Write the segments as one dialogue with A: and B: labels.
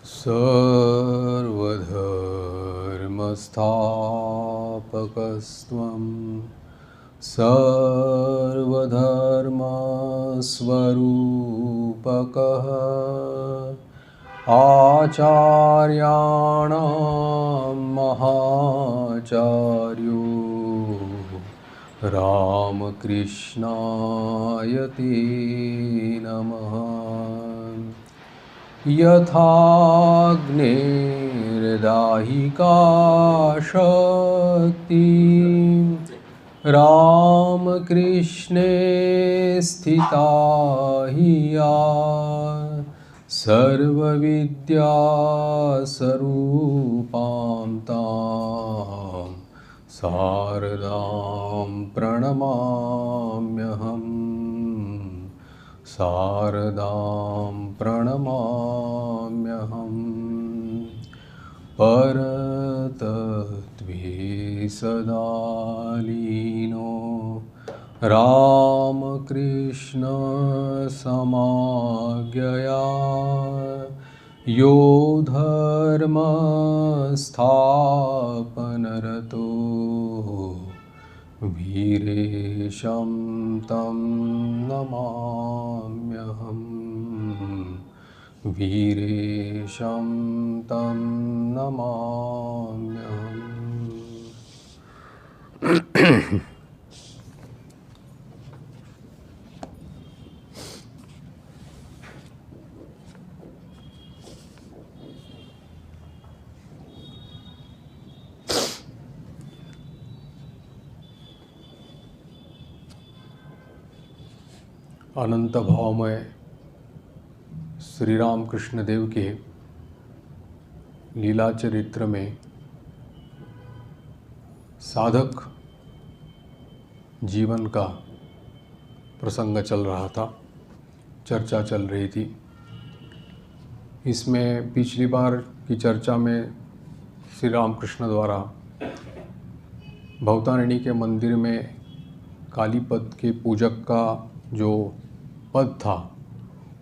A: सर्वधर्मस्थापकस्त्वं सर्वधर्मस्वरूपकः आचार्याणां महाचार्यो रामकृष्णाय ते नमः। यथाग्नेर्दाहिका शक्ति रामकृष्णे स्थिता हि या सर्वविद्यास्वरूपां तां शारदां प्रणमाम्यहम्। शारदां प्रणमाम्यहम्। परतत्त्वे सदा लीनो रामकृष्णसमाज्ञया यो धर्मस्थापनरतो वीरेशं तं नमाम्यहम्। वीरेशं तं नमाम्यहम्। अनंत भावमय श्री राम कृष्ण देव के लीला चरित्र में साधक जीवन का प्रसंग चल रहा था, चर्चा चल रही थी। इसमें पिछली बार की चर्चा में श्री राम कृष्ण द्वारा भवतारिणी के मंदिर में कालीपद के पूजक का जो पद था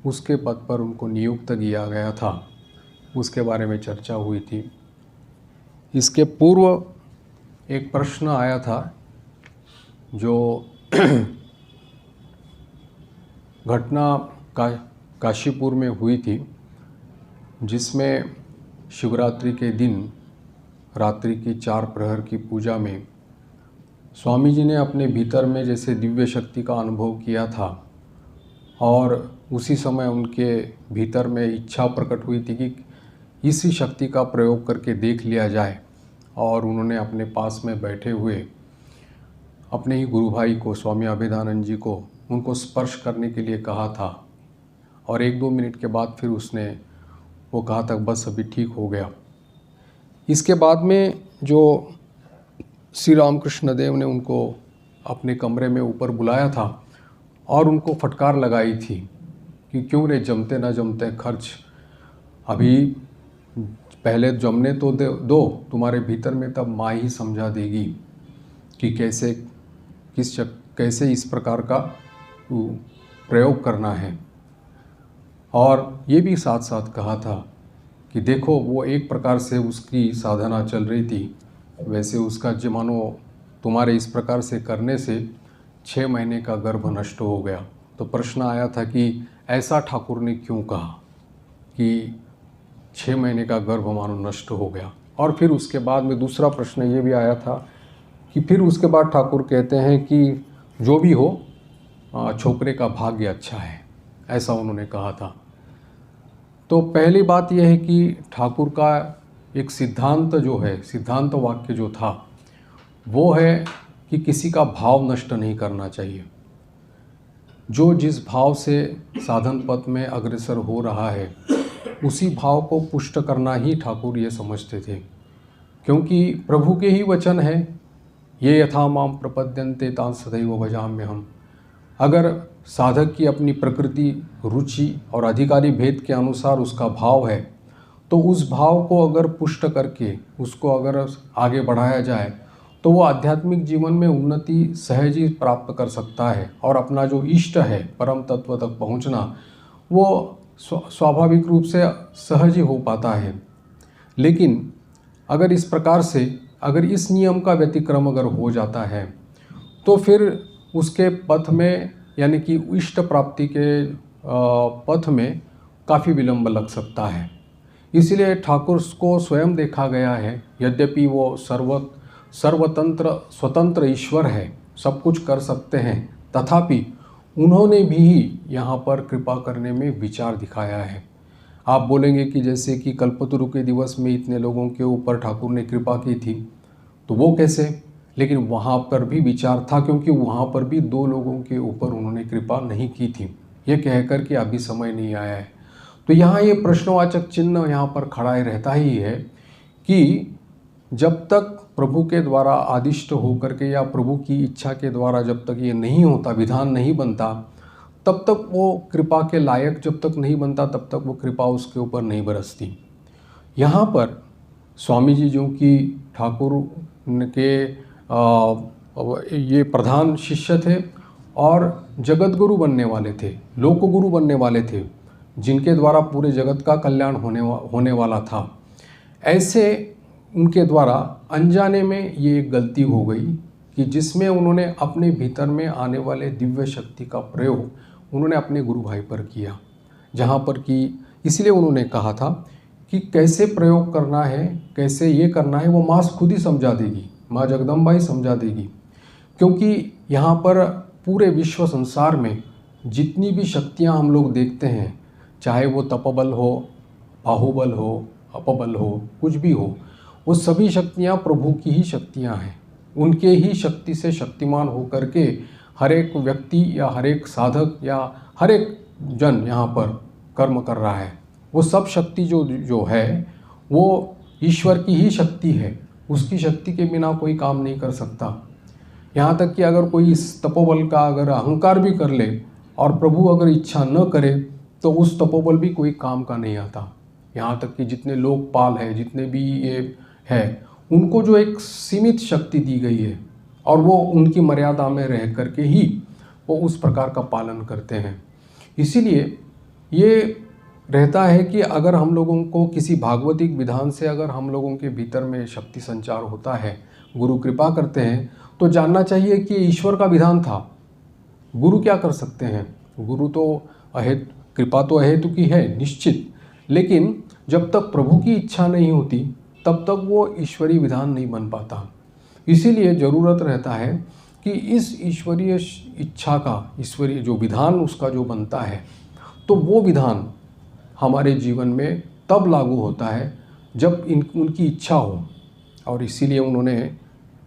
A: उसके पद पर उनको नियुक्त किया गया था, उसके बारे में चर्चा हुई थी। इसके पूर्व एक प्रश्न आया था जो घटना काशीपुर में हुई थी, जिसमें शिवरात्रि के दिन रात्रि की 4 प्रहर की पूजा में स्वामी जी ने अपने भीतर में जैसे दिव्य शक्ति का अनुभव किया था और उसी समय उनके भीतर में इच्छा प्रकट हुई थी कि इसी शक्ति का प्रयोग करके देख लिया जाए। और उन्होंने अपने पास में बैठे हुए अपने ही गुरु भाई को, स्वामी अभेदानंद जी को, उनको स्पर्श करने के लिए कहा था। और 1-2 मिनट के बाद फिर उसने वो कहा था बस अभी ठीक हो गया। इसके बाद में जो श्री रामकृष्ण देव ने उनको अपने कमरे में ऊपर बुलाया था और उनको फटकार लगाई थी कि क्यों रे जमते ना जमते खर्च, अभी पहले जमने तो दो, तुम्हारे भीतर में तब माँ ही समझा देगी कि कैसे इस प्रकार का प्रयोग करना है। और ये भी साथ साथ कहा था कि देखो वो एक प्रकार से उसकी साधना चल रही थी, वैसे उसका मानो तुम्हारे इस प्रकार से करने से 6 महीने का गर्भ नष्ट हो गया। तो प्रश्न आया था कि ऐसा ठाकुर ने क्यों कहा कि 6 महीने का गर्भ मानो नष्ट हो गया। और फिर उसके बाद में दूसरा प्रश्न ये भी आया था कि फिर उसके बाद ठाकुर कहते हैं कि जो भी हो छोकरे का भाग्य अच्छा है, ऐसा उन्होंने कहा था। तो पहली बात यह है कि ठाकुर का एक सिद्धांत जो है, सिद्धांत वाक्य जो था वो है कि किसी का भाव नष्ट नहीं करना चाहिए। जो जिस भाव से साधन पथ में अग्रसर हो रहा है उसी भाव को पुष्ट करना ही ठाकुर ये समझते थे, क्योंकि प्रभु के ही वचन है, ये यथा माम प्रपद्यन्ते तान् सदैव भजाम्यहम्। अगर साधक की अपनी प्रकृति, रुचि और अधिकारी भेद के अनुसार उसका भाव है तो उस भाव को अगर पुष्ट करके उसको अगर आगे बढ़ाया जाए तो वो आध्यात्मिक जीवन में उन्नति सहज ही प्राप्त कर सकता है और अपना जो इष्ट है परम तत्व तक पहुंचना वो स्वाभाविक रूप से सहज ही हो पाता है। लेकिन अगर इस प्रकार से अगर इस नियम का व्यतिक्रम अगर हो जाता है तो फिर उसके पथ में यानी कि इष्ट प्राप्ति के पथ में काफ़ी विलंब लग सकता है। इसलिए ठाकुर को स्वयं देखा गया है, यद्यपि वो सर्वतंत्र स्वतंत्र ईश्वर है, सब कुछ कर सकते हैं, तथापि उन्होंने भी यहाँ पर कृपा करने में विचार दिखाया है। आप बोलेंगे कि जैसे कि कल्पतरु के दिवस में इतने लोगों के ऊपर ठाकुर ने कृपा की थी, तो वो कैसे? लेकिन वहाँ पर भी विचार था, क्योंकि वहाँ पर भी 2 लोगों के ऊपर उन्होंने कृपा नहीं की थी, ये कहकर कि अभी समय नहीं आया है। तो यहाँ ये प्रश्नवाचक चिन्ह यहाँ पर खड़ा रहता ही है कि जब तक प्रभु के द्वारा आदिष्ट होकर के या प्रभु की इच्छा के द्वारा जब तक ये नहीं होता, विधान नहीं बनता, तब तक वो कृपा के लायक जब तक नहीं बनता, तब तक वो कृपा उसके ऊपर नहीं बरसती। यहाँ पर स्वामी जी जो कि ठाकुर के ये प्रधान शिष्य थे और जगत गुरु बनने वाले थे, लोक गुरु बनने वाले थे, जिनके द्वारा पूरे जगत का कल्याण होने वाला था, ऐसे उनके द्वारा अनजाने में ये एक गलती हो गई कि जिसमें उन्होंने अपने भीतर में आने वाले दिव्य शक्ति का प्रयोग उन्होंने अपने गुरु भाई पर किया, जहाँ पर कि इसलिए उन्होंने कहा था कि कैसे प्रयोग करना है, कैसे ये करना है, वो माँ खुद ही समझा देगी, माँ जगदम्बा ही समझा देगी। क्योंकि यहाँ पर पूरे विश्व संसार में जितनी भी शक्तियाँ हम लोग देखते हैं, चाहे वो तपबल हो, बाहुबल हो, अपबल हो, कुछ भी हो, वो सभी शक्तियाँ प्रभु की ही शक्तियाँ हैं। उनके ही शक्ति से शक्तिमान होकर के हर एक व्यक्ति या हर एक साधक या हर एक जन यहाँ पर कर्म कर रहा है। वो सब शक्ति जो है वो ईश्वर की ही शक्ति है, उसकी शक्ति के बिना कोई काम नहीं कर सकता। यहाँ तक कि अगर कोई इस तपोबल का अगर अहंकार भी कर ले और प्रभु अगर इच्छा न करे तो उस तपोबल भी कोई काम का नहीं आता। यहाँ तक कि जितने लोकपाल हैं, जितने भी ये है, उनको जो एक सीमित शक्ति दी गई है और वो उनकी मर्यादा में रह करके ही वो उस प्रकार का पालन करते हैं। इसीलिए ये रहता है कि अगर हम लोगों को किसी भागवतिक विधान से अगर हम लोगों के भीतर में शक्ति संचार होता है, गुरु कृपा करते हैं, तो जानना चाहिए कि ईश्वर का विधान था। गुरु क्या कर सकते हैं? गुरु तो कृपा तो अहेतु की है निश्चित, लेकिन जब तक प्रभु की इच्छा नहीं होती तब तक वो ईश्वरीय विधान नहीं बन पाता। इसीलिए ज़रूरत रहता है कि इस ईश्वरीय इच्छा का, ईश्वरीय जो विधान उसका जो बनता है, तो वो विधान हमारे जीवन में तब लागू होता है जब उनकी इच्छा हो। और इसीलिए उन्होंने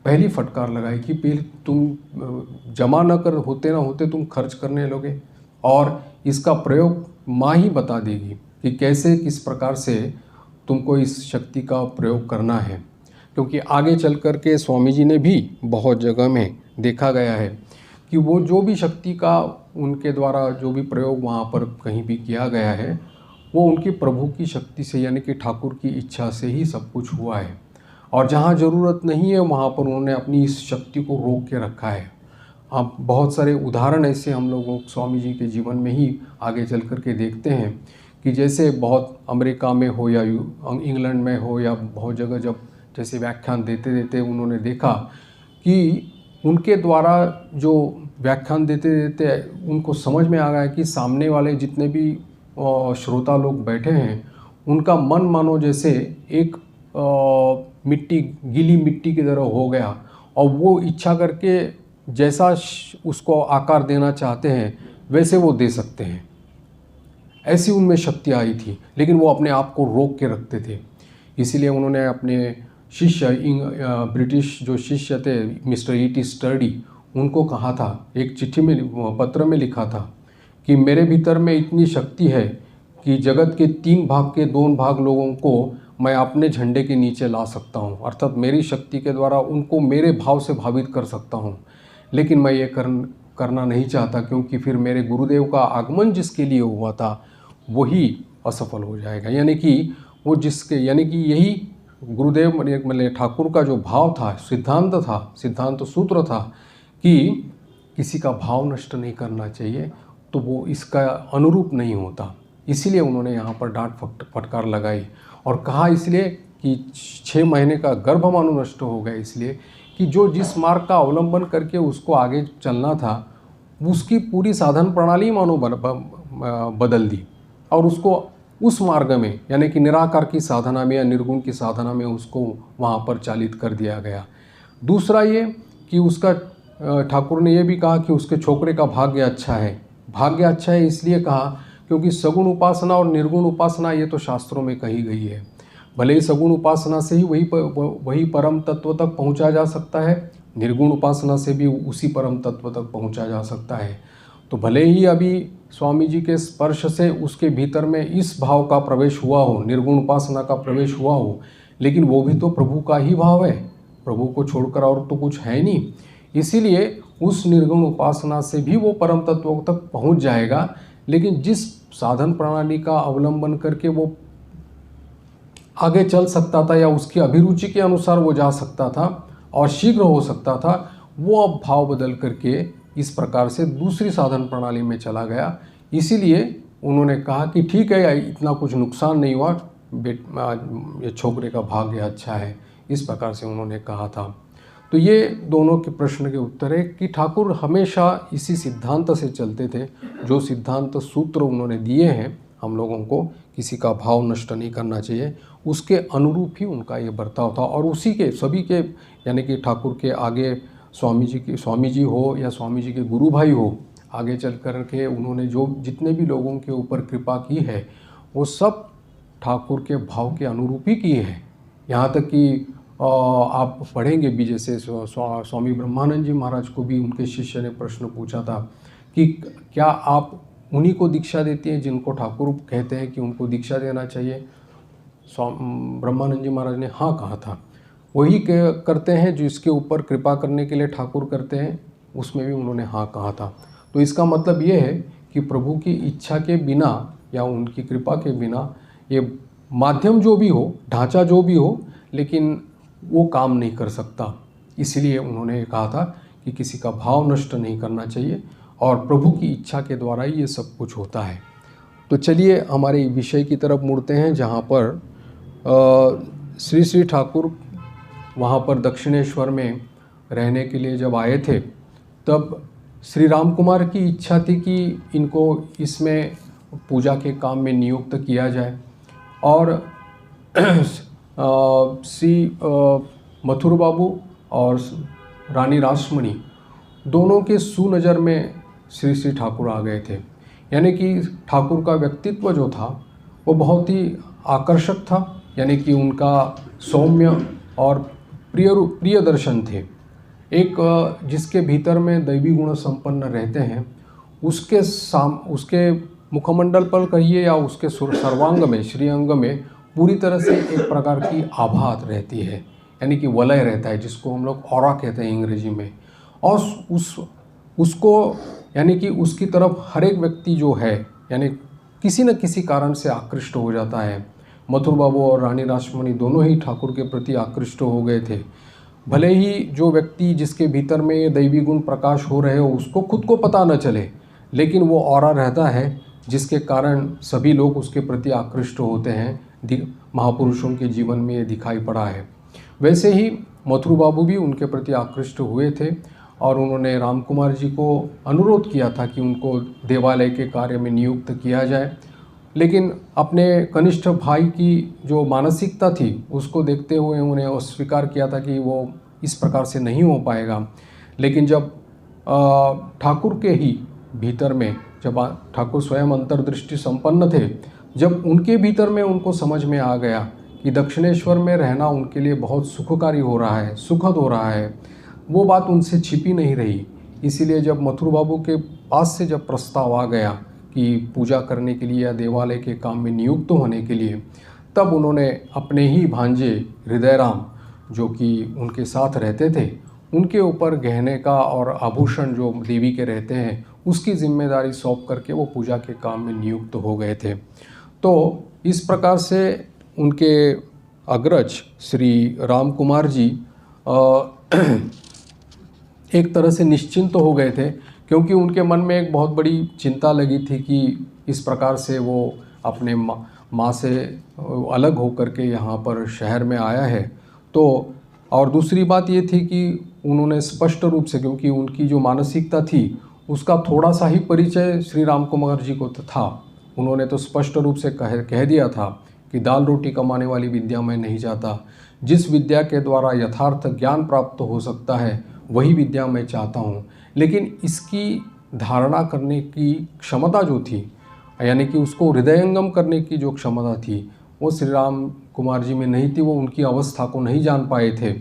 A: पहली फटकार लगाई कि पहले तुम जमा न कर होते ना होते तुम खर्च करने लोगे, और इसका प्रयोग माँ ही बता देगी कि कैसे किस प्रकार से तुमको इस शक्ति का प्रयोग करना है। क्योंकि आगे चल कर के स्वामी जी ने भी बहुत जगह में देखा गया है कि वो जो भी शक्ति का उनके द्वारा जो भी प्रयोग वहाँ पर कहीं भी किया गया है, वो उनकी प्रभु की शक्ति से यानी कि ठाकुर की इच्छा से ही सब कुछ हुआ है। और जहाँ ज़रूरत नहीं है वहाँ पर उन्होंने अपनी इस शक्ति को रोक के रखा है। आप बहुत सारे उदाहरण ऐसे हम लोगों स्वामी जी के जीवन में ही आगे चल कर के देखते हैं कि जैसे बहुत अमेरिका में हो या इंग्लैंड में हो या बहुत जगह जब जैसे व्याख्यान देते देते उन्होंने देखा कि उनके द्वारा जो व्याख्यान देते देते उनको समझ में आ गया कि सामने वाले जितने भी श्रोता लोग बैठे हैं उनका मन मानो जैसे एक गीली मिट्टी की तरह हो गया, और वो इच्छा करके जैसा उसको आकार देना चाहते हैं वैसे वो दे सकते हैं। ऐसी उनमें शक्ति आई थी, लेकिन वो अपने आप को रोक के रखते थे। इसीलिए उन्होंने अपने शिष्य ब्रिटिश जो शिष्य थे मिस्टर E.T. स्टर्डी, उनको कहा था, एक चिट्ठी में पत्र में लिखा था कि मेरे भीतर में इतनी शक्ति है कि जगत के 3 भाग के 2 भाग लोगों को मैं अपने झंडे के नीचे ला सकता हूँ, अर्थात मेरी शक्ति के द्वारा उनको मेरे भाव से भावित कर सकता हूँ। लेकिन मैं ये करना नहीं चाहता, क्योंकि फिर मेरे गुरुदेव का आगमन जिसके लिए हुआ था वही असफल हो जाएगा। यानी कि वो यानी कि यही गुरुदेव मतलब ठाकुर का जो भाव था, सिद्धांत सूत्र था कि किसी का भाव नष्ट नहीं करना चाहिए, तो वो इसका अनुरूप नहीं होता। इसीलिए उन्होंने यहाँ पर डांट फटकार लगाई और कहा इसलिए कि 6 महीने का गर्भ मानो नष्ट हो गया, इसलिए कि जो जिस मार्ग का अवलंबन करके उसको आगे चलना था उसकी पूरी साधन प्रणाली मानो बदल दी और उसको उस मार्ग में यानी कि निराकार की साधना में या निर्गुण की साधना में उसको वहाँ पर चालित कर दिया गया। दूसरा ये कि उसका ठाकुर ने ये भी कहा कि उसके छोकरे का भाग्य अच्छा है। भाग्य अच्छा है इसलिए कहा क्योंकि सगुण उपासना और निर्गुण उपासना ये तो शास्त्रों में कही गई है। भले ही सगुण उपासना से ही वही परम तत्व तक पहुंचा जा सकता है, निर्गुण उपासना से भी उसी परम तत्व तक पहुंचा जा सकता है। तो भले ही अभी स्वामी जी के स्पर्श से उसके भीतर में इस भाव का प्रवेश हुआ हो, निर्गुण उपासना का प्रवेश हुआ हो, लेकिन वो भी तो प्रभु का ही भाव है, प्रभु को छोड़कर और तो कुछ है नहीं। इसीलिए उस निर्गुण उपासना से भी वो परम तत्व तक पहुंच जाएगा। लेकिन जिस साधन प्रणाली का अवलंबन करके वो आगे चल सकता था या उसकी अभिरुचि के अनुसार वो जा सकता था और शीघ्र हो सकता था, वो अब भाव बदल करके इस प्रकार से दूसरी साधन प्रणाली में चला गया। इसीलिए उन्होंने कहा कि ठीक है, इतना कुछ नुकसान नहीं हुआ, ये छोकरे का भाग्य अच्छा है, इस प्रकार से उन्होंने कहा था। तो ये दोनों के प्रश्न के उत्तर है कि ठाकुर हमेशा इसी सिद्धांत से चलते थे। जो सिद्धांत सूत्र उन्होंने दिए हैं हम लोगों को, किसी का भाव नष्ट नहीं करना चाहिए, उसके अनुरूप ही उनका ये बर्ताव था। और उसी के सभी के यानी कि ठाकुर के आगे स्वामी जी हो या स्वामी जी के गुरु भाई हो, आगे चल कर के उन्होंने जो जितने भी लोगों के ऊपर कृपा की है वो सब ठाकुर के भाव के अनुरूप ही किए हैं। यहाँ तक कि आप पढ़ेंगे भी, जैसे स्वामी ब्रह्मानंद जी महाराज को भी उनके शिष्य ने प्रश्न पूछा था कि क्या आप उन्हीं को दीक्षा देती हैं जिनको ठाकुर कहते हैं कि उनको दीक्षा देना चाहिए। ब्रह्मानंद जी महाराज ने हाँ कहा था। वही करते हैं जो इसके ऊपर कृपा करने के लिए ठाकुर करते हैं, उसमें भी उन्होंने हाँ कहा था। तो इसका मतलब ये है कि प्रभु की इच्छा के बिना या उनकी कृपा के बिना ये माध्यम जो भी हो, ढांचा जो भी हो, लेकिन वो काम नहीं कर सकता। इसलिए उन्होंने कहा था कि किसी का भाव नष्ट नहीं करना चाहिए और प्रभु की इच्छा के द्वारा ही ये सब कुछ होता है। तो चलिए हमारे विषय की तरफ मुड़ते हैं, जहाँ पर श्री ठाकुर वहाँ पर दक्षिणेश्वर में रहने के लिए जब आए थे, तब श्री राम कुमार की इच्छा थी कि इनको इसमें पूजा के काम में नियुक्त किया जाए। और श्री मथुर बाबू और रानी रासमणी दोनों के सुनज़र में श्री ठाकुर आ गए थे। यानी कि ठाकुर का व्यक्तित्व जो था वो बहुत ही आकर्षक था, यानी कि उनका सौम्य और प्रिय दर्शन थे। एक जिसके भीतर में दैवी गुण संपन्न रहते हैं, उसके मुखमंडल पर कहिए या उसके सर्वांग में, श्रीअंग में पूरी तरह से एक प्रकार की आभा रहती है, यानी कि वलय रहता है, जिसको हम लोग ऑरा कहते हैं अंग्रेजी में। और उसको यानी कि उसकी तरफ हर एक व्यक्ति जो है यानी किसी न किसी कारण से आकृष्ट हो जाता है। मथुर बाबू और रानी रासमणी दोनों ही ठाकुर के प्रति आकृष्ट हो गए थे। भले ही जो व्यक्ति जिसके भीतर में ये दैवी गुण प्रकाश हो रहे हो उसको खुद को पता न चले, लेकिन वो ऑरा रहता है जिसके कारण सभी लोग उसके प्रति आकृष्ट होते हैं। महापुरुषों के जीवन में ये दिखाई पड़ा है। वैसे ही मथुर बाबू भी उनके प्रति आकृष्ट हुए थे और उन्होंने राम कुमार जी को अनुरोध किया था कि उनको देवालय के कार्य में नियुक्त किया जाए। लेकिन अपने कनिष्ठ भाई की जो मानसिकता थी उसको देखते हुए उन्हें अस्वीकार किया था कि वो इस प्रकार से नहीं हो पाएगा। लेकिन जब ठाकुर के ही भीतर में, जब ठाकुर स्वयं अंतर्दृष्टि संपन्न थे, जब उनके भीतर में उनको समझ में आ गया कि दक्षिणेश्वर में रहना उनके लिए बहुत सुखकारी हो रहा है, सुखद हो रहा है, वो बात उनसे छिपी नहीं रही। इसीलिए जब मथुर बाबू के पास से जब प्रस्ताव आ गया कि पूजा करने के लिए या देवालय के काम में नियुक्त होने के लिए, तब उन्होंने अपने ही भांजे हृदयराम जो कि उनके साथ रहते थे, उनके ऊपर गहने का और आभूषण जो देवी के रहते हैं उसकी जिम्मेदारी सौंप करके वो पूजा के काम में नियुक्त हो गए थे। तो इस प्रकार से उनके अग्रज श्री राम कुमार जी एक तरह से निश्चिंत हो गए थे, क्योंकि उनके मन में एक बहुत बड़ी चिंता लगी थी कि इस प्रकार से वो अपने माँ से अलग होकर के यहाँ पर शहर में आया है। तो और दूसरी बात ये थी कि उन्होंने स्पष्ट रूप से, क्योंकि उनकी जो मानसिकता थी उसका थोड़ा सा ही परिचय श्री राम कुमार जी को था, उन्होंने तो स्पष्ट रूप से कह दिया था कि दाल रोटी कमाने वाली विद्या मैं नहीं चाहता, जिस विद्या के द्वारा यथार्थ ज्ञान प्राप्त हो सकता है वही विद्या मैं चाहता हूँ। लेकिन इसकी धारणा करने की क्षमता जो थी, यानी कि उसको हृदयंगम करने की जो क्षमता थी, वो श्री राम कुमार जी में नहीं थी। वो उनकी अवस्था को नहीं जान पाए थे,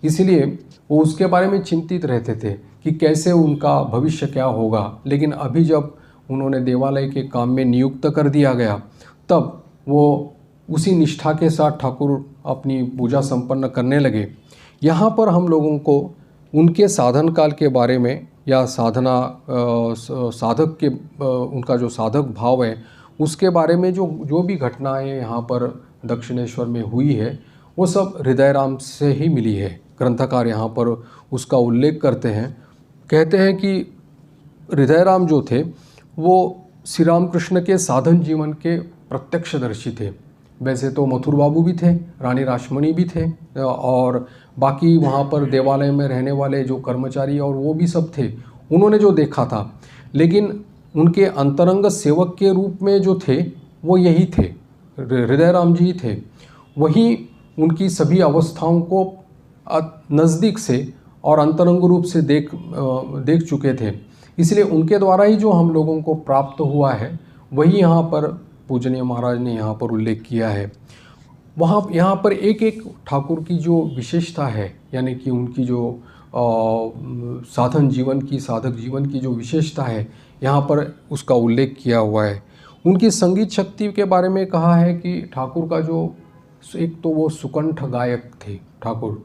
A: इसलिए वो उसके बारे में चिंतित रहते थे कि कैसे उनका भविष्य क्या होगा। लेकिन अभी जब उन्होंने देवालय के काम में नियुक्त कर दिया गया, तब वो उसी निष्ठा के साथ ठाकुर अपनी पूजा संपन्न करने लगे। यहाँ पर हम लोगों को उनके साधन काल के बारे में या साधना साधक के उनका जो साधक भाव है उसके बारे में जो भी घटनाएं यहाँ पर दक्षिणेश्वर में हुई है वो सब हृदय राम से ही मिली है। ग्रंथकार यहाँ पर उसका उल्लेख करते हैं, कहते हैं कि हृदय राम जो थे वो श्री राम कृष्ण के साधन जीवन के प्रत्यक्षदर्शी थे। वैसे तो मथुर बाबू भी थे, रानी रासमणी भी थे और बाकी वहाँ पर देवालय में रहने वाले जो कर्मचारी और वो भी सब थे, उन्होंने जो देखा था। लेकिन उनके अंतरंग सेवक के रूप में जो थे वो यही थे, हृदय राम जी थे। वही उनकी सभी अवस्थाओं को नज़दीक से और अंतरंग रूप से देख चुके थे, इसलिए उनके द्वारा ही जो हम लोगों को प्राप्त हुआ है वही यहाँ पर पूजनीय महाराज ने यहाँ पर उल्लेख किया है। यहाँ पर एक एक ठाकुर की जो विशेषता है, यानी कि उनकी जो साधक जीवन की जो विशेषता है, यहाँ पर उसका उल्लेख किया हुआ है। उनकी संगीत शक्ति के बारे में कहा है कि ठाकुर का जो एक तो वो सुकंठ गायक थे ठाकुर,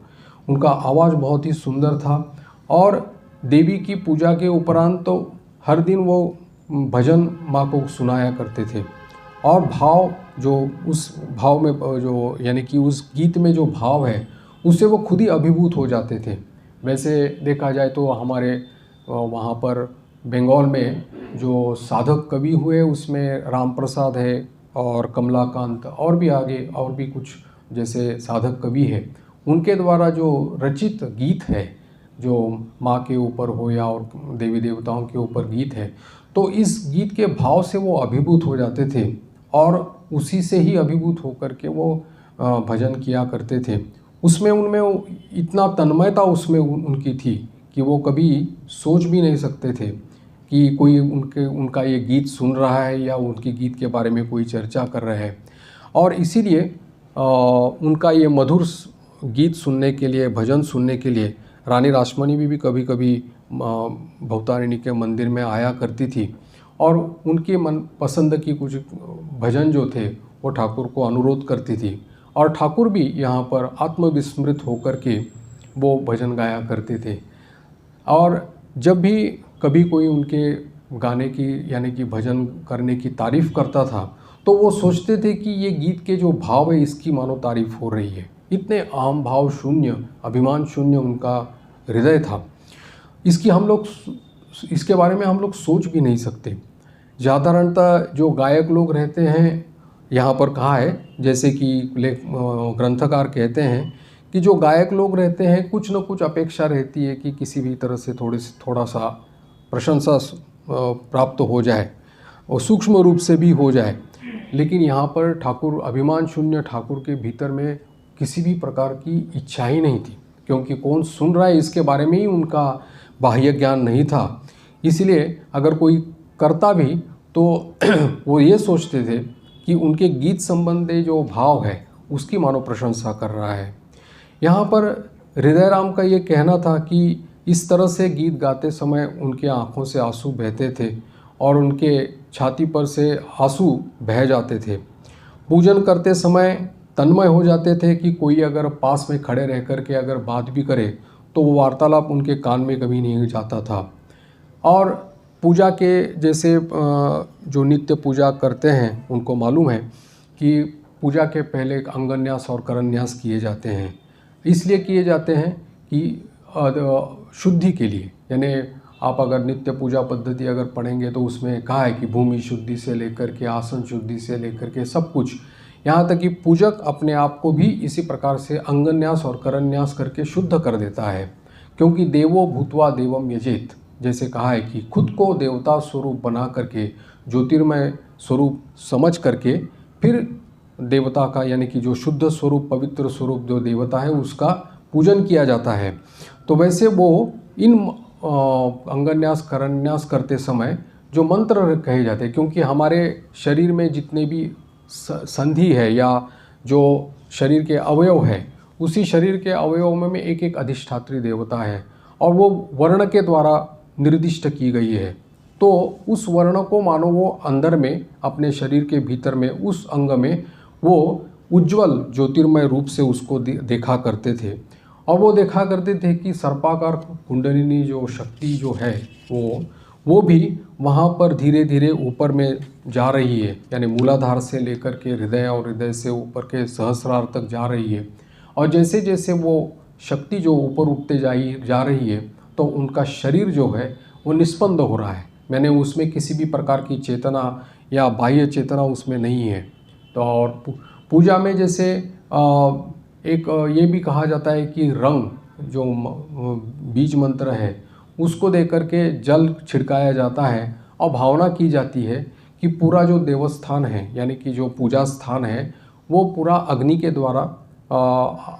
A: उनका आवाज़ बहुत ही सुंदर था और देवी की पूजा के उपरांत तो हर दिन वो भजन माँ को सुनाया करते थे और भाव जो उस भाव में जो यानी कि उस गीत में जो भाव है उससे वो खुद ही अभिभूत हो जाते थे। वैसे देखा जाए तो हमारे वहाँ पर बंगाल में जो साधक कवि हुए उसमें राम प्रसाद है और कमलाकांत और भी आगे और भी कुछ जैसे साधक कवि है, उनके द्वारा जो रचित गीत है जो माँ के ऊपर हो या और देवी देवताओं के ऊपर गीत है, तो इस गीत के भाव से वो अभिभूत हो जाते थे और उसी से ही अभिभूत होकर के वो भजन किया करते थे। उसमें उनमें इतना तन्मयता उसमें उनकी थी कि वो कभी सोच भी नहीं सकते थे कि कोई उनका ये गीत सुन रहा है या उनके गीत के बारे में कोई चर्चा कर रहा है। और इसीलिए उनका ये मधुर गीत सुनने के लिए, भजन सुनने के लिए रानी रासमणी भी कभी कभी भवतारिणी के मंदिर में आया करती थी और उनके मन पसंद की कुछ भजन जो थे वो ठाकुर को अनुरोध करती थी और ठाकुर भी यहाँ पर आत्मविस्मृत होकर के वो भजन गाया करते थे। और जब भी कभी कोई उनके गाने की यानी कि भजन करने की तारीफ़ करता था तो वो सोचते थे कि ये गीत के जो भाव है इसकी मानो तारीफ़ हो रही है। इतने आम भाव शून्य, अभिमान शून्य उनका हृदय था। इसके बारे में हम लोग सोच भी नहीं सकते। साधारणतः जो गायक लोग रहते हैं, यहाँ पर कहा है जैसे कि ग्रंथकार कहते हैं कि जो गायक लोग रहते हैं कुछ न कुछ अपेक्षा रहती है कि किसी भी तरह से थोड़ा सा प्रशंसा प्राप्त हो जाए और सूक्ष्म रूप से भी हो जाए। लेकिन यहाँ पर ठाकुर अभिमान शून्य, ठाकुर के भीतर में किसी भी प्रकार की इच्छा ही नहीं थी, क्योंकि कौन सुन रहा है इसके बारे में ही उनका बाह्य ज्ञान नहीं था। इसलिए अगर कोई करता भी तो वो ये सोचते थे कि उनके गीत संबंधी जो भाव है उसकी मानो प्रशंसा कर रहा है। यहाँ पर हृदय राम का ये कहना था कि इस तरह से गीत गाते समय उनके आँखों से आंसू बहते थे और उनके छाती पर से आंसू बह जाते थे। पूजन करते समय तन्मय हो जाते थे कि कोई अगर पास में खड़े रह कर के अगर बात भी करे तो वो वार्तालाप उनके कान में कभी नहीं जाता था। और पूजा के जैसे जो नित्य पूजा करते हैं उनको मालूम है कि पूजा के पहले अंगन्यास और करन्यास किए जाते हैं। इसलिए किए जाते हैं कि शुद्धि के लिए, यानी आप अगर नित्य पूजा पद्धति अगर पढ़ेंगे तो उसमें कहा है कि भूमि शुद्धि से लेकर के आसन शुद्धि से लेकर के सब कुछ, यहाँ तक कि पूजक अपने आप को भी इसी प्रकार से अंगन्यास और करन्यास करके शुद्ध कर देता है। क्योंकि देवो भूत्वा देवम यजेत, जैसे कहा है कि खुद को देवता स्वरूप बना करके, ज्योतिर्मय स्वरूप समझ करके फिर देवता का यानी कि जो शुद्ध स्वरूप पवित्र स्वरूप जो देवता है उसका पूजन किया जाता है। तो वैसे वो इन अंगन्यास करन्यास करते समय जो मंत्र कहे जाते हैं, क्योंकि हमारे शरीर में जितने भी संधि है या जो शरीर के अवयव है, उसी शरीर के अवयव में एक एक अधिष्ठात्री देवता है और वो वर्ण के द्वारा निर्दिष्ट की गई है। तो उस वर्ण को मानो वो अंदर में अपने शरीर के भीतर में उस अंग में वो उज्ज्वल ज्योतिर्मय रूप से उसको देखा करते थे। और वो देखा करते थे कि सर्पाकार कुंडलिनी जो शक्ति जो है वो भी वहाँ पर धीरे धीरे ऊपर में जा रही है, यानी मूलाधार से लेकर के हृदय और हृदय से ऊपर के सहस्रार तक जा रही है। और जैसे जैसे वो शक्ति जो ऊपर उठते जा रही है तो उनका शरीर जो है वो निस्पंद हो रहा है, मैंने उसमें किसी भी प्रकार की चेतना या बाह्य चेतना उसमें नहीं है। तो और पूजा में जैसे एक ये भी कहा जाता है कि रंग जो बीज मंत्र है उसको देकर के जल छिड़काया जाता है और भावना की जाती है कि पूरा जो देवस्थान है यानी कि जो पूजा स्थान है वो पूरा अग्नि के द्वारा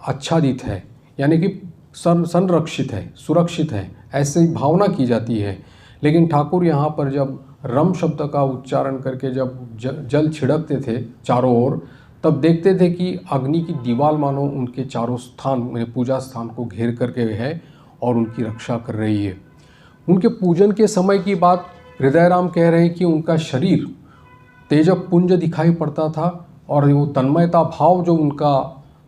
A: आच्छादित है, यानी कि संरक्षित है, सुरक्षित है, ऐसी भावना की जाती है। लेकिन ठाकुर यहाँ पर जब रम शब्द का उच्चारण करके जब जल छिड़कते थे चारों ओर, तब देखते थे कि अग्नि की दीवार मानो उनके चारों स्थान में पूजा स्थान को घेर करके है और उनकी रक्षा कर रही है। उनके पूजन के समय की बात हृदय राम कह रहे हैं कि उनका शरीर तेजपुंज दिखाई पड़ता था और वो तन्मयता भाव जो उनका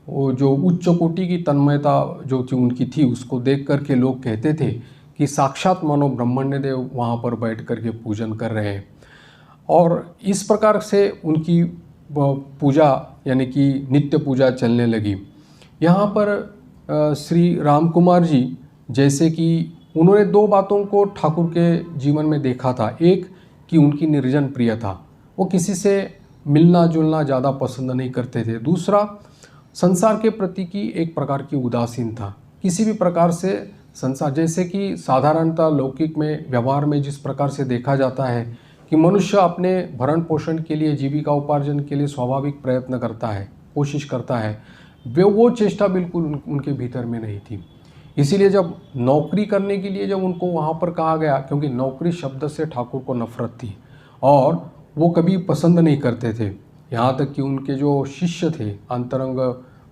A: वो जो उच्च कोटि की तन्मयता जो थी उनकी थी, उसको देख कर के लोग कहते थे कि साक्षात मानो ब्रह्मण्य देव वहाँ पर बैठ कर के पूजन कर रहे हैं। और इस प्रकार से उनकी पूजा यानी कि नित्य पूजा चलने लगी। यहाँ पर श्री राम कुमार जी जैसे कि उन्होंने दो बातों को ठाकुर के जीवन में देखा था। एक कि उनकी निर्जन प्रिय था, वो किसी से मिलना जुलना ज़्यादा पसंद नहीं करते थे। दूसरा, संसार के प्रति की एक प्रकार की उदासीन था, किसी भी प्रकार से संसार, जैसे कि साधारणतः लौकिक में व्यवहार में जिस प्रकार से देखा जाता है कि मनुष्य अपने भरण पोषण के लिए जीविका उपार्जन के लिए स्वाभाविक प्रयत्न करता है, कोशिश करता है, वो चेष्टा बिल्कुल उनके भीतर में नहीं थी। इसीलिए जब नौकरी करने के लिए जब उनको वहाँ पर कहा गया, क्योंकि नौकरी शब्द से ठाकुर को नफरत थी और वो कभी पसंद नहीं करते थे। यहाँ तक कि उनके जो शिष्य थे, अंतरंग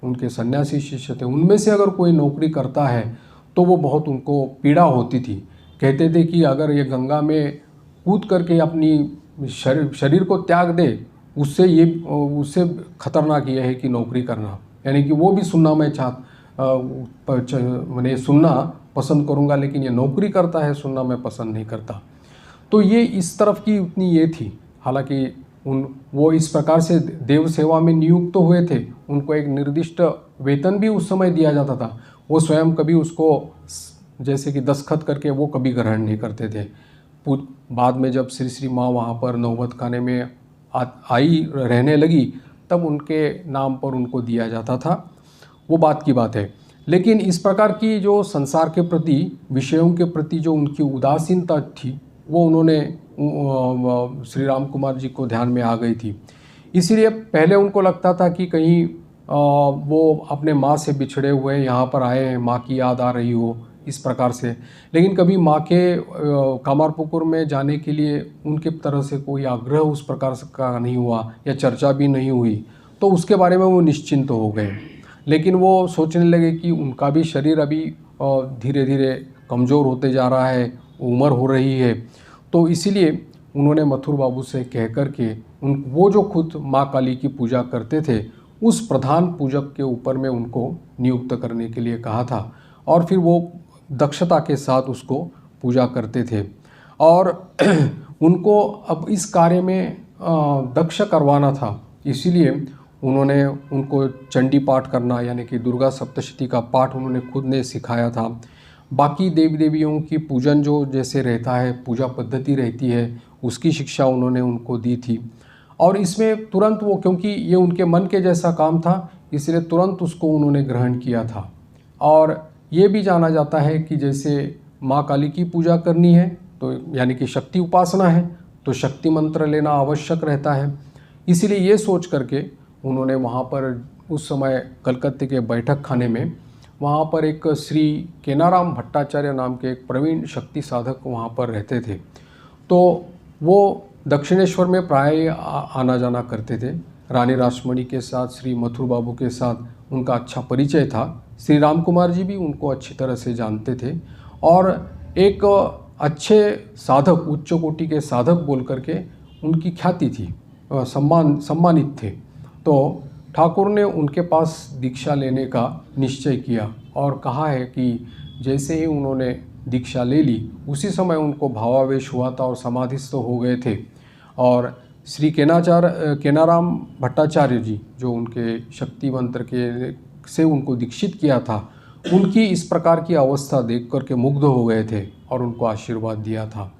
A: उनके सन्यासी शिष्य थे, उनमें से अगर कोई नौकरी करता है तो वो बहुत उनको पीड़ा होती थी। कहते थे कि अगर ये गंगा में कूद करके अपनी शरीर को त्याग दे, उससे खतरनाक ये है कि नौकरी करना, यानी कि वो भी सुनना मैंने सुनना पसंद करूँगा, लेकिन ये नौकरी करता है सुनना मैं पसंद नहीं करता। तो ये इस तरफ की उतनी ये थी। हालांकि वो इस प्रकार से देव सेवा में नियुक्त तो हुए थे, उनको एक निर्दिष्ट वेतन भी उस समय दिया जाता था। वो स्वयं कभी उसको जैसे कि दस्तखत करके वो कभी ग्रहण नहीं करते थे। बाद में जब श्री श्री माँ वहाँ पर नौबत खाने में आई रहने लगी, तब उनके नाम पर उनको दिया जाता था, वो बात की बात है। लेकिन इस प्रकार की जो संसार के प्रति, विषयों के प्रति जो उनकी उदासीनता थी, वो उन्होंने श्री राम कुमार जी को ध्यान में आ गई थी। इसीलिए पहले उनको लगता था कि कहीं वो अपने माँ से बिछड़े हुए यहाँ पर आए हैं, माँ की याद आ रही हो, इस प्रकार से। लेकिन कभी माँ के कामारपुकुर में जाने के लिए उनके तरह से कोई आग्रह उस प्रकार का नहीं हुआ या चर्चा भी नहीं हुई, तो उसके बारे में वो निश्चिंत हो गए। लेकिन वो सोचने लगे कि उनका भी शरीर अभी धीरे धीरे कमज़ोर होते जा रहा है, उम्र हो रही है, तो इसीलिए उन्होंने मथुर बाबू से कह कर के वो जो खुद माँ काली की पूजा करते थे, उस प्रधान पूजक के ऊपर में उनको नियुक्त करने के लिए कहा था। और फिर वो दक्षता के साथ उसको पूजा करते थे और उनको अब इस कार्य में दक्ष करवाना था। इसीलिए उन्होंने उनको चंडी पाठ करना यानी कि दुर्गा सप्तशती का पाठ उन्होंने खुद ने सिखाया था। बाकी देवी देवियों की पूजन जो जैसे रहता है, पूजा पद्धति रहती है, उसकी शिक्षा उन्होंने उनको दी थी। और इसमें तुरंत वो, क्योंकि ये उनके मन के जैसा काम था, इसलिए तुरंत उसको उन्होंने ग्रहण किया था। और ये भी जाना जाता है कि जैसे माँ काली की पूजा करनी है तो यानी कि शक्ति उपासना है, तो शक्ति मंत्र लेना आवश्यक रहता है। इसीलिए ये सोच करके उन्होंने वहाँ पर उस समय कलकत्ते के बैठक खाने में वहाँ पर एक श्री केनाराम भट्टाचार्य नाम के एक प्रवीण शक्ति साधक वहाँ पर रहते थे। तो वो दक्षिणेश्वर में प्राय आना जाना करते थे। रानी रासमणी के साथ, श्री मथुर बाबू के साथ उनका अच्छा परिचय था। श्री राम कुमार जी भी उनको अच्छी तरह से जानते थे और एक अच्छे साधक, उच्च कोटि के साधक बोल करके उनकी ख्याति थी, सम्मानित थे। तो ठाकुर ने उनके पास दीक्षा लेने का निश्चय किया और कहा है कि जैसे ही उन्होंने दीक्षा ले ली उसी समय उनको भावावेश हुआ था और समाधिस्थ हो गए थे। और श्री केनाराम भट्टाचार्य जी जो उनके शक्ति मंत्र के से उनको दीक्षित किया था, उनकी इस प्रकार की अवस्था देख करके मुग्ध हो गए थे और उनको आशीर्वाद दिया था।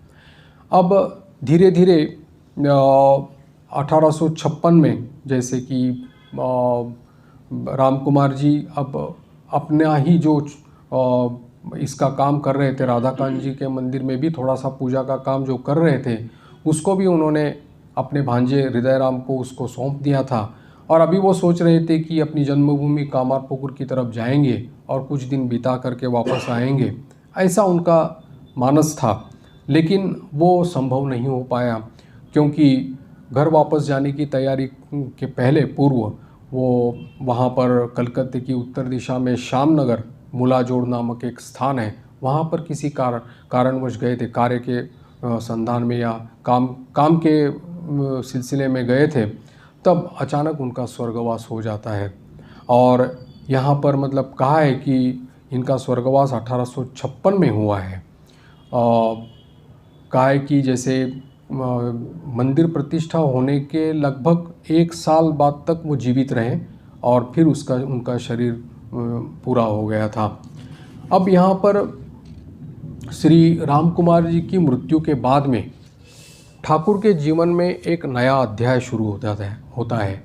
A: अब धीरे धीरे 1856 में जैसे कि राम कुमार जी अब अपना ही जो इसका काम कर रहे थे, राधाकांत जी के मंदिर में भी थोड़ा सा पूजा का काम जो कर रहे थे, उसको भी उन्होंने अपने भांजे हृदय राम को उसको सौंप दिया था। और अभी वो सोच रहे थे कि अपनी जन्मभूमि कामारपुकुर की तरफ जाएंगे और कुछ दिन बिता करके वापस आएंगे, ऐसा उनका मानस था। लेकिन वो संभव नहीं हो पाया, क्योंकि घर वापस जाने की तैयारी के पहले पूर्व वो वहाँ पर कलकत्ते की उत्तर दिशा में श्यामनगर मुलाजोड़ नामक एक स्थान है, वहाँ पर किसी कारणवश गए थे, कार्य के संधान में या काम के सिलसिले में गए थे। तब अचानक उनका स्वर्गवास हो जाता है। और यहाँ पर मतलब कहा है कि इनका स्वर्गवास 1856 में हुआ है। कहा है कि जैसे मंदिर प्रतिष्ठा होने के लगभग 1 साल बाद तक वो जीवित रहे और फिर उनका शरीर पूरा हो गया था। अब यहाँ पर श्री राम कुमार जी की मृत्यु के बाद में ठाकुर के जीवन में एक नया अध्याय शुरू होता है।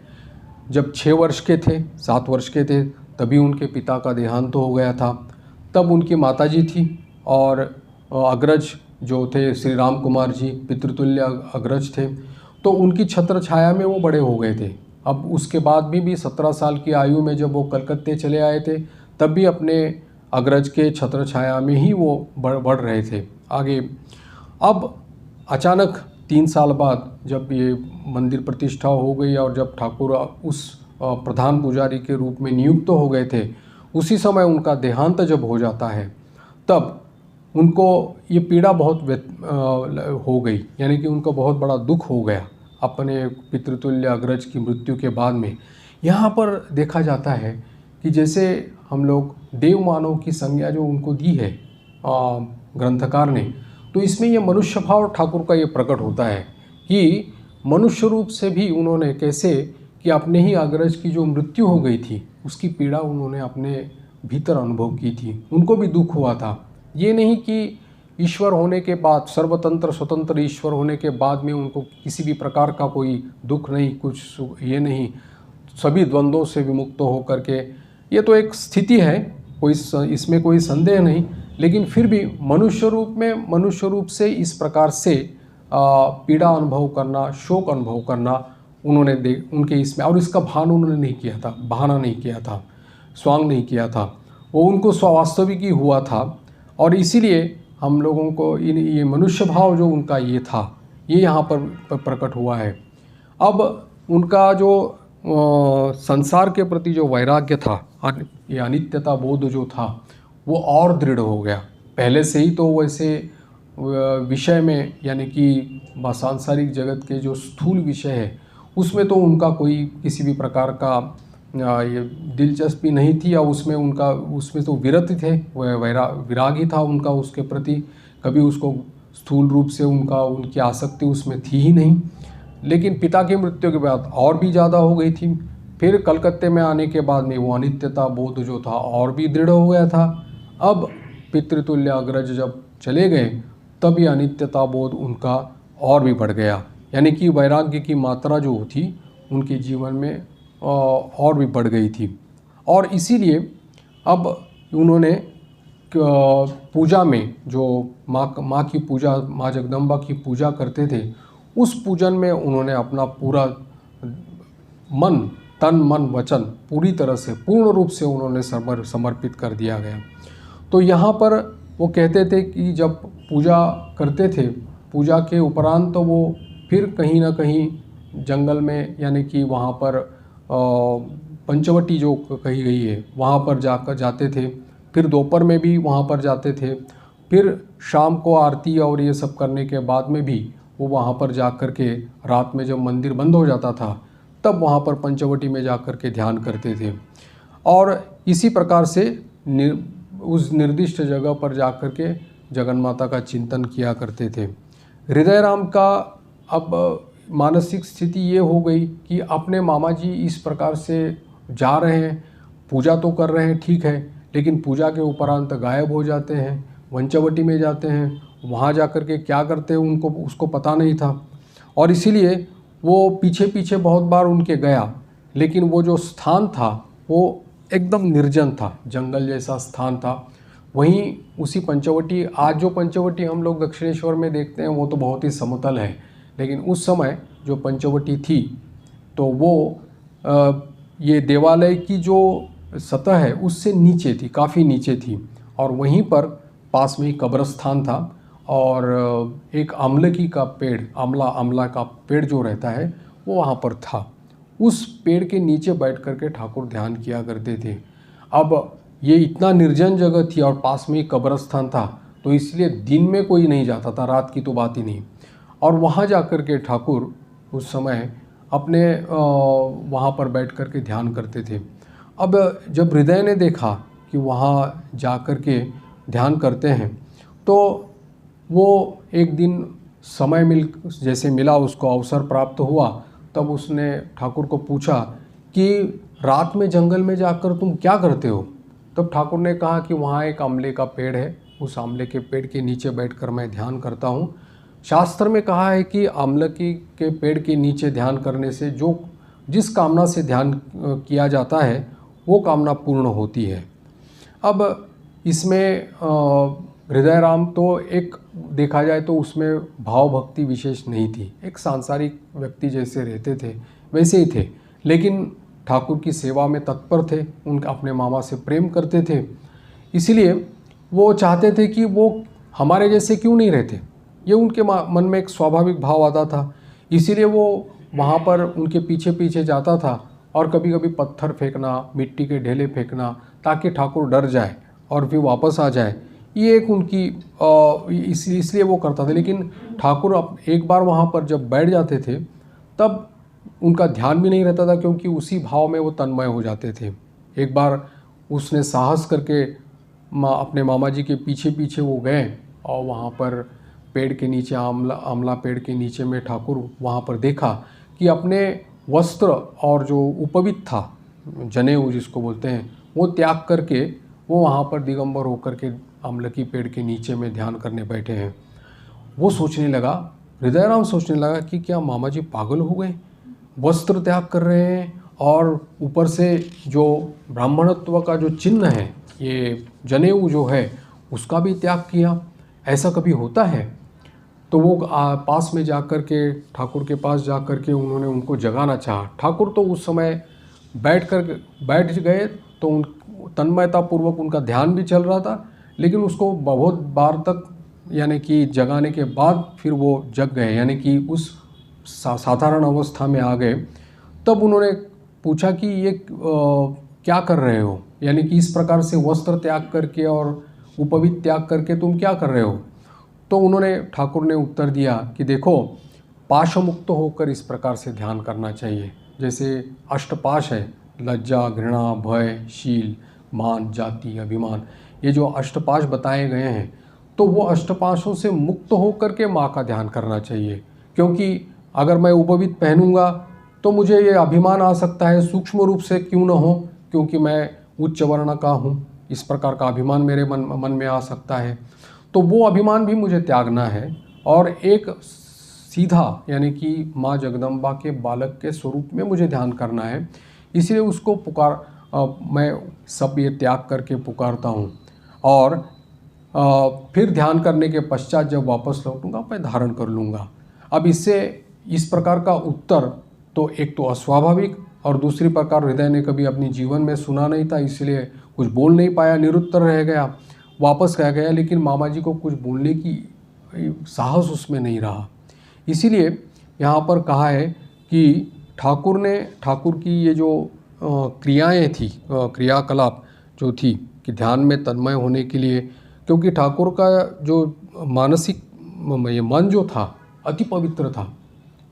A: जब 6 वर्ष के थे, 7 वर्ष के थे, तभी उनके पिता का देहांत हो गया था। तब उनकी माताजी थी और अग्रज जो थे श्री राम कुमार जी पितृतुल्य अग्रज थे, तो उनकी छत्र छाया में वो बड़े हो गए थे। अब उसके बाद भी 17 साल की आयु में जब वो कलकत्ते चले आए थे, तब भी अपने अग्रज के छत्र छाया में ही वो बढ़ रहे थे आगे। अब अचानक 3 साल बाद जब ये मंदिर प्रतिष्ठा हो गई और जब ठाकुर उस प्रधान पुजारी के रूप में नियुक्त हो गए थे, उसी समय उनका देहांत जब हो जाता है, तब उनको ये पीड़ा बहुत हो गई, यानी कि उनको बहुत बड़ा दुख हो गया अपने पितृतुल्य अग्रज की मृत्यु के बाद में। यहाँ पर देखा जाता है कि जैसे हम लोग देव मानव की संज्ञा जो उनको दी है ग्रंथकार ने, तो इसमें ये मनुष्य भाव ठाकुर का ये प्रकट होता है कि मनुष्य रूप से भी उन्होंने कैसे कि अपने ही अग्रज की जो मृत्यु हो गई थी उसकी पीड़ा उन्होंने अपने भीतर अनुभव की थी। उनको भी दुख हुआ था। ये नहीं कि ईश्वर होने के बाद, सर्वतंत्र स्वतंत्र ईश्वर होने के बाद में उनको किसी भी प्रकार का कोई दुख नहीं, कुछ ये नहीं, सभी द्वंद्वों से विमुक्त हो करके, ये तो एक स्थिति है, इसमें कोई संदेह नहीं। लेकिन फिर भी मनुष्य रूप से इस प्रकार से पीड़ा अनुभव करना, शोक अनुभव करना उन्होंने उनके इसमें, और इसका भान उन्होंने नहीं किया था, बहाना नहीं किया था, स्वांग नहीं किया था, वो उनको स्वावास्तविक ही हुआ था। और इसीलिए हम लोगों को ये मनुष्य भाव जो उनका ये था, ये यहाँ पर प्रकट हुआ है। अब उनका जो संसार के प्रति जो वैराग्य था, ये अनित्यता बोध जो था, वो और दृढ़ हो गया। पहले से ही तो वैसे विषय में, यानी कि सांसारिक जगत के जो स्थूल विषय है उसमें तो उनका कोई किसी भी प्रकार का ये दिलचस्पी नहीं थी, या उसमें तो विरत थे, विराग ही था उनका उसके प्रति। कभी उसको स्थूल रूप से उनकी आसक्ति उसमें थी ही नहीं। लेकिन पिता की मृत्यु के बाद और भी ज़्यादा हो गई थी। फिर कलकत्ते में आने के बाद में वो अनित्यता बोध जो था और भी दृढ़ हो गया था। अब पितृतुल्य अग्रज जब चले गए तब ये अनित्यता बोध उनका और भी बढ़ गया, यानी कि वैराग्य की मात्रा जो थी उनके जीवन में और भी बढ़ गई थी। और इसीलिए अब उन्होंने पूजा में जो माँ की पूजा, माँ जगदम्बा की पूजा करते थे, उस पूजन में उन्होंने अपना पूरा मन, तन मन वचन पूरी तरह से पूर्ण रूप से उन्होंने समर्पित कर दिया गया। तो यहाँ पर वो कहते थे कि जब पूजा करते थे, पूजा के उपरांत तो वो फिर कहीं ना कहीं जंगल में, यानी कि वहाँ पर पंचवटी जो कही गई है वहाँ पर जाते थे। फिर दोपहर में भी वहाँ पर जाते थे। फिर शाम को आरती और ये सब करने के बाद में भी वो वहाँ पर जा कर के रात में जब मंदिर बंद हो जाता था तब वहाँ पर पंचवटी में जा कर के ध्यान करते थे। और इसी प्रकार से उस निर्दिष्ट जगह पर जा कर के जगन्माता का चिंतन किया करते थे। हृदय राम का अब मानसिक स्थिति ये हो गई कि अपने मामा जी इस प्रकार से जा रहे हैं, पूजा तो कर रहे हैं, ठीक है, लेकिन पूजा के उपरांत गायब हो जाते हैं, पंचवटी में जाते हैं, वहाँ जा कर के क्या करते हैं उसको पता नहीं था। और इसीलिए वो पीछे पीछे बहुत बार उनके गया, लेकिन वो जो स्थान था वो एकदम निर्जन था, जंगल जैसा स्थान था। वहीं उसी पंचवटी, आज जो पंचवटी हम लोग दक्षिणेश्वर में देखते हैं वो तो बहुत ही समतल है, लेकिन उस समय जो पंचवटी थी तो वो ये देवालय की जो सतह है उससे नीचे थी, काफ़ी नीचे थी। और वहीं पर पास में ही कब्रस्तान था और एक आमलकी का पेड़, आमला का पेड़ जो रहता है वो वहाँ पर था। उस पेड़ के नीचे बैठ कर के ठाकुर ध्यान किया करते थे। अब ये इतना निर्जन जगह थी और पास में ही कब्रस्तान था, तो इसलिए दिन में कोई नहीं जाता था, रात की तो बात ही नहीं। और वहाँ जा कर के ठाकुर उस समय अपने वहाँ पर बैठ कर के ध्यान करते थे। अब जब हृदय ने देखा कि वहाँ जा कर के ध्यान करते हैं तो वो एक दिन समय जैसे मिला, उसको अवसर प्राप्त हुआ, तब उसने ठाकुर को पूछा कि रात में जंगल में जाकर तुम क्या करते हो? तब ठाकुर ने कहा कि वहाँ एक आमले का पेड़ है, उस आमले के पेड़ के नीचे बैठकर मैं ध्यान करता हूँ। शास्त्र में कहा है कि आमलकी के पेड़ के नीचे ध्यान करने से जिस कामना से ध्यान किया जाता है वो कामना पूर्ण होती है। अब इसमें हृदय राम तो एक देखा जाए तो उसमें भाव भक्ति विशेष नहीं थी, एक सांसारिक व्यक्ति जैसे रहते थे वैसे ही थे, लेकिन ठाकुर की सेवा में तत्पर थे, उनका अपने मामा से प्रेम करते थे। इसलिए वो चाहते थे कि वो हमारे जैसे क्यों नहीं रहते, ये उनके मन में एक स्वाभाविक भाव आता था। इसीलिए वो वहाँ पर उनके पीछे पीछे जाता था और कभी कभी पत्थर फेंकना, मिट्टी के ढेले फेंकना, ताकि ठाकुर डर जाए और फिर वापस आ जाए। ये एक उनकी इसलिए वो करता था। लेकिन ठाकुर एक बार वहाँ पर जब बैठ जाते थे तब उनका ध्यान भी नहीं रहता था, क्योंकि उसी भाव में वो तन्मय हो जाते थे। एक बार उसने साहस करके अपने मामा जी के पीछे पीछे वो गए और वहाँ पर पेड़ के नीचे, आमला पेड़ के नीचे में ठाकुर वहाँ पर देखा कि अपने वस्त्र और जो उपवीत था, जनेऊ जिसको बोलते हैं, वो त्याग करके वो वहाँ पर दिगंबर होकर के आमलकी पेड़ के नीचे में ध्यान करने बैठे हैं। वो सोचने लगा, हृदय राम सोचने लगा कि क्या मामा जी पागल हो गए, वस्त्र त्याग कर रहे हैं और ऊपर से जो ब्राह्मणत्व का जो चिन्ह है, ये जनेऊ जो है, उसका भी त्याग किया, ऐसा कभी होता है? तो वो पास में जाकर के, ठाकुर के पास जाकर के उन्होंने उनको जगाना चाहा। ठाकुर तो उस समय बैठ गए, तो उन तन्मयतापूर्वक उनका ध्यान भी चल रहा था, लेकिन उसको बहुत बार तक, यानी कि जगाने के बाद फिर वो जग गए, यानी कि उस साधारण अवस्था में आ गए। तब उन्होंने पूछा कि ये क्या कर रहे हो, यानी कि इस प्रकार से वस्त्र त्याग करके और उपवीत त्याग करके तुम क्या कर रहे हो? तो उन्होंने, ठाकुर ने उत्तर दिया कि देखो, पाशमुक्त होकर इस प्रकार से ध्यान करना चाहिए। जैसे अष्टपाश है, लज्जा, घृणा, भय, शील, मान, जाति, अभिमान, ये जो अष्टपाश बताए गए हैं, तो वो अष्टपाशों से मुक्त होकर के माँ का ध्यान करना चाहिए। क्योंकि अगर मैं उपवीत पहनूंगा तो मुझे ये अभिमान आ सकता है, सूक्ष्म रूप से क्यों न हो, क्योंकि मैं उच्च वर्ण का हूँ, इस प्रकार का अभिमान मेरे मन में आ सकता है, तो वो अभिमान भी मुझे त्यागना है और एक सीधा यानी कि माँ जगदम्बा के बालक के स्वरूप में मुझे ध्यान करना है। इसलिए उसको मैं सब ये त्याग करके पुकारता हूँ और फिर ध्यान करने के पश्चात जब वापस लौटूंगा मैं धारण कर लूँगा। अब इससे इस प्रकार का उत्तर तो एक तो अस्वाभाविक और दूसरी प्रकार हृदय ने कभी अपनी जीवन में सुना नहीं था, इसलिए कुछ बोल नहीं पाया, निरुत्तर रह गया, वापस रह गया। लेकिन मामा जी को कुछ बोलने की साहस उसमें नहीं रहा। इसीलिए यहाँ पर कहा है कि ठाकुर की ये जो क्रियाएं थी, क्रियाकलाप जो थी कि ध्यान में तन्मय होने के लिए, क्योंकि ठाकुर का जो मानसिक ये मन जो था अति पवित्र था,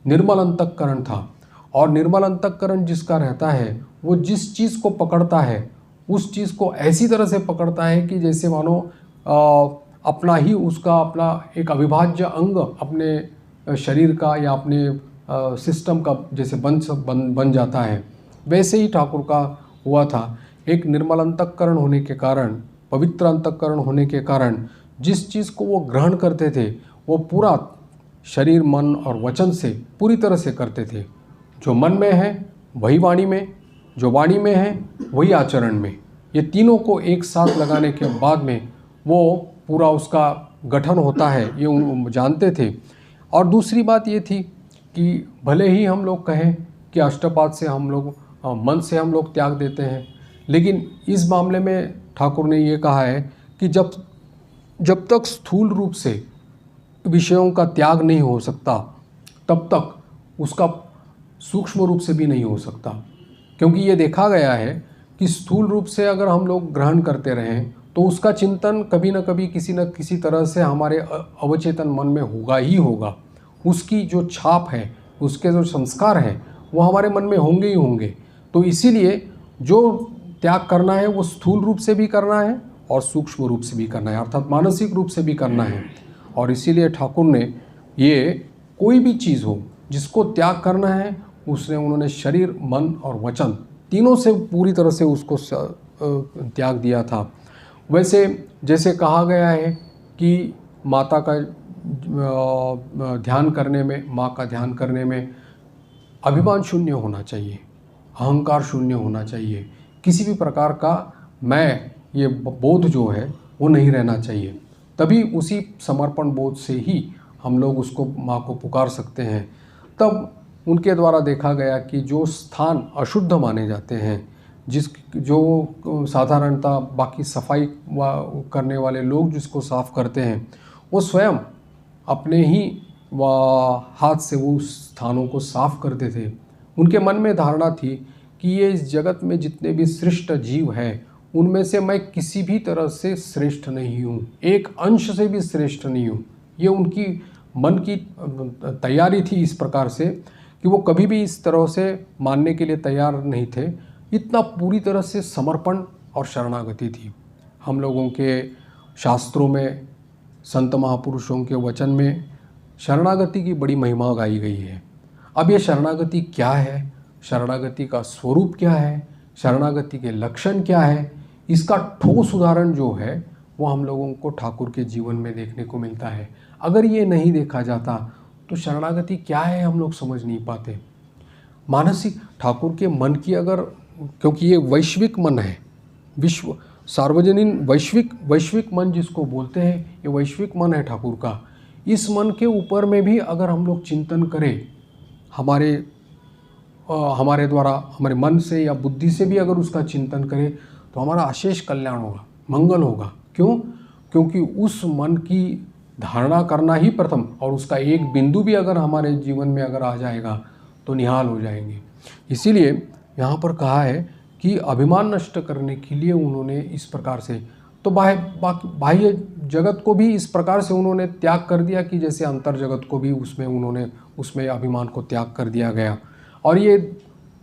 A: निर्मल अंतःकरण था। और निर्मल अंतःकरण जिसका रहता है वो जिस चीज़ को पकड़ता है उस चीज़ को ऐसी तरह से पकड़ता है कि जैसे मानो अपना ही उसका अपना एक अविभाज्य अंग अपने शरीर का या अपने सिस्टम का जैसे बन जाता है। वैसे ही ठाकुर का हुआ था। एक निर्मल अंतःकरण होने के कारण, पवित्र अंतःकरण होने के कारण जिस चीज़ को वो ग्रहण करते थे वो पूरा शरीर, मन और वचन से पूरी तरह से करते थे। जो मन में है वही वाणी में, जो वाणी में है वही आचरण में। ये तीनों को एक साथ लगाने के बाद में वो पूरा उसका गठन होता है, ये जानते थे। और दूसरी बात ये थी कि भले ही हम लोग कहें कि अष्टपाद से हम लोग मन से हम लोग त्याग देते हैं, लेकिन इस मामले में ठाकुर ने ये कहा है कि जब तक स्थूल रूप से विषयों का त्याग नहीं हो सकता तब तक उसका सूक्ष्म रूप से भी नहीं हो सकता। क्योंकि ये देखा गया है कि स्थूल रूप से अगर हम लोग ग्रहण करते रहें तो उसका चिंतन कभी न कभी किसी न किसी तरह से हमारे अवचेतन मन में होगा ही होगा। उसकी जो छाप है, उसके जो संस्कार हैं वो हमारे मन में होंगे ही होंगे। तो इसीलिए जो त्याग करना है वो स्थूल रूप से भी करना है और सूक्ष्म रूप से भी करना है, अर्थात मानसिक रूप से भी करना है। और इसीलिए ठाकुर ने ये कोई भी चीज़ हो जिसको त्याग करना है उन्होंने शरीर, मन और वचन तीनों से पूरी तरह से उसको त्याग दिया था। वैसे जैसे कहा गया है कि माता का ध्यान करने में, माँ का ध्यान करने में अभिमान शून्य होना चाहिए, अहंकार शून्य होना चाहिए, किसी भी प्रकार का मैं ये बोध जो है वो नहीं रहना चाहिए। तभी उसी समर्पण बोध से ही हम लोग उसको, माँ को पुकार सकते हैं। तब उनके द्वारा देखा गया कि जो स्थान अशुद्ध माने जाते हैं, जो साधारणतः बाकी सफाई करने वाले लोग जिसको साफ़ करते हैं, वो स्वयं अपने ही हाथ से वो स्थानों को साफ़ करते थे। उनके मन में धारणा थी कि ये इस जगत में जितने भी श्रेष्ठ जीव हैं उनमें से मैं किसी भी तरह से श्रेष्ठ नहीं हूँ, एक अंश से भी श्रेष्ठ नहीं हूँ। ये उनकी मन की तैयारी थी इस प्रकार से कि वो कभी भी इस तरह से मानने के लिए तैयार नहीं थे। इतना पूरी तरह से समर्पण और शरणागति थी। हम लोगों के शास्त्रों में, संत महापुरुषों के वचन में शरणागति की बड़ी महिमा गाई गई है। अब ये शरणागति क्या है, शरणागति का स्वरूप क्या है, शरणागति के लक्षण क्या है, इसका ठोस उदाहरण जो है वो हम लोगों को ठाकुर के जीवन में देखने को मिलता है। अगर ये नहीं देखा जाता तो शरणागति क्या है हम लोग समझ नहीं पाते। मानसिक ठाकुर के मन की अगर, क्योंकि ये वैश्विक मन है, विश्व सार्वजनीन वैश्विक मन जिसको बोलते हैं, ये वैश्विक मन है ठाकुर का। इस मन के ऊपर में भी अगर हम लोग चिंतन करें, हमारे द्वारा, हमारे मन से या बुद्धि से भी अगर उसका चिंतन करें तो हमारा अशेष कल्याण होगा, मंगल होगा। क्यों? क्योंकि उस मन की धारणा करना ही प्रथम, और उसका एक बिंदु भी अगर हमारे जीवन में अगर आ जाएगा तो निहाल हो जाएंगे। इसीलिए यहाँ पर कहा है कि अभिमान नष्ट करने के लिए उन्होंने इस प्रकार से, तो बाह्य जगत को भी इस प्रकार से उन्होंने त्याग कर दिया कि जैसे अंतर जगत को भी उसमें अभिमान को त्याग कर दिया गया। और ये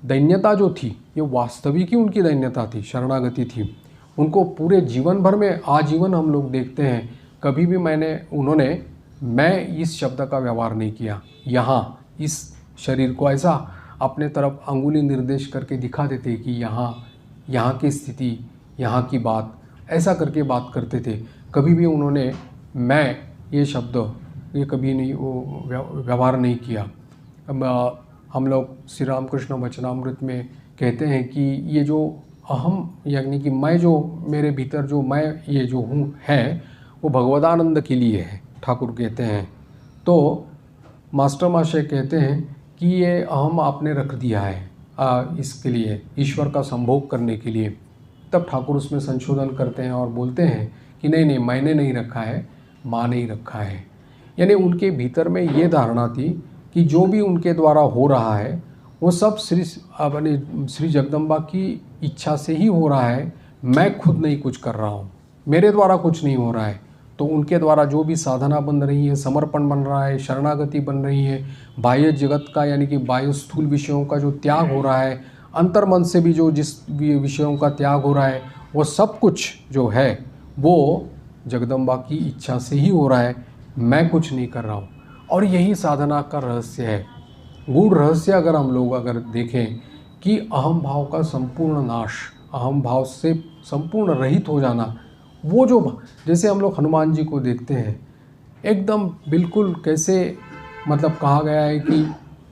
A: दैन्यता जो थी, ये वास्तविक ही उनकी दैन्यता थी, शरणागति थी। उनको पूरे जीवन भर में आजीवन हम लोग देखते हैं, कभी भी मैं इस शब्द का व्यवहार नहीं किया। यहाँ इस शरीर को ऐसा अपने तरफ अंगुली निर्देश करके दिखा देते कि यहाँ की स्थिति, यहाँ की बात, ऐसा करके बात करते थे। कभी भी उन्होंने मैं ये शब्द ये कभी नहीं वो व्यवहार नहीं किया। हम लोग श्री रामकृष्ण वचनामृत में कहते हैं कि ये जो अहम यानी कि मैं जो मेरे भीतर जो मैं ये जो हूँ है वो भगवदानंद के लिए है, ठाकुर कहते हैं। तो मास्टर महाशय कहते हैं कि ये अहम आपने रख दिया है इसके लिए, ईश्वर का संभोग करने के लिए। तब ठाकुर उसमें संशोधन करते हैं और बोलते हैं कि नहीं नहीं, मैंने नहीं रखा है, माँ ने ही रखा है। यानी उनके भीतर में ये धारणा थी कि जो भी उनके द्वारा हो रहा है वो सब श्री जगदम्बा की इच्छा से ही हो रहा है, मैं खुद नहीं कुछ कर रहा हूँ, मेरे द्वारा कुछ नहीं हो रहा है। तो उनके द्वारा जो भी साधना बन रही है, समर्पण बन रहा है, शरणागति बन रही है, बाह्य जगत का यानी कि बाह्य स्थूल विषयों का जो त्याग हो रहा है, अंतर्मन से भी जो जिस विषयों का त्याग हो रहा है, वो सब कुछ जो है वो जगदम्बा की इच्छा से ही हो रहा है, मैं कुछ नहीं कर रहा हूँ। और यही साधना का रहस्य है, गूढ़ रहस्य अगर हम लोग अगर देखें कि अहम भाव का संपूर्ण नाश, अहम भाव से संपूर्ण रहित हो जाना। वो जो जैसे हम लोग हनुमान जी को देखते हैं, एकदम बिल्कुल कैसे मतलब कहा गया है कि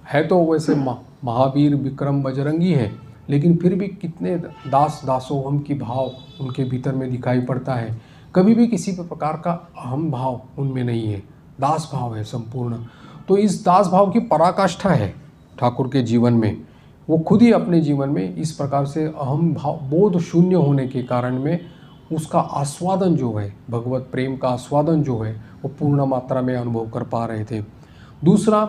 A: है तो वैसे महावीर विक्रम बजरंगी है, लेकिन फिर भी कितने दास दासोहम की भाव उनके भीतर में दिखाई पड़ता है। कभी भी किसी प्रकार का अहम भाव उनमें नहीं है, दास भाव है संपूर्ण। तो इस दास भाव की पराकाष्ठा है ठाकुर के जीवन में। वो खुद ही अपने जीवन में इस प्रकार से अहम भाव बोध शून्य होने के कारण में उसका आस्वादन जो है, भगवत प्रेम का आस्वादन जो है, वो पूर्ण मात्रा में अनुभव कर पा रहे थे। दूसरा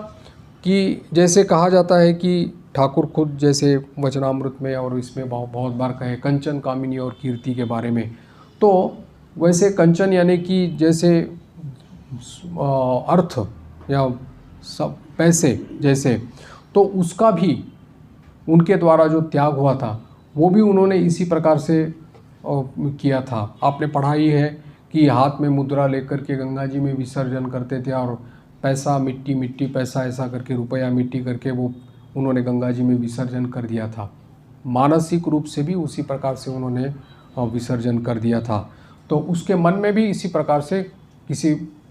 A: कि जैसे कहा जाता है कि ठाकुर खुद जैसे वचनामृत में और इसमें बहुत बार कहे कंचन कामिनी और कीर्ति के बारे में, तो वैसे कंचन यानी कि जैसे अर्थ या सब पैसे जैसे, तो उसका भी उनके द्वारा जो त्याग हुआ था वो भी उन्होंने इसी प्रकार से किया था। आपने पढ़ा ही है कि हाथ में मुद्रा लेकर के गंगा जी में विसर्जन करते थे और पैसा मिट्टी मिट्टी पैसा ऐसा करके रुपया मिट्टी करके वो उन्होंने गंगा जी में विसर्जन कर दिया था। मानसिक रूप से भी उसी प्रकार से उन्होंने विसर्जन कर दिया था। तो उसके मन में भी इसी प्रकार से किसी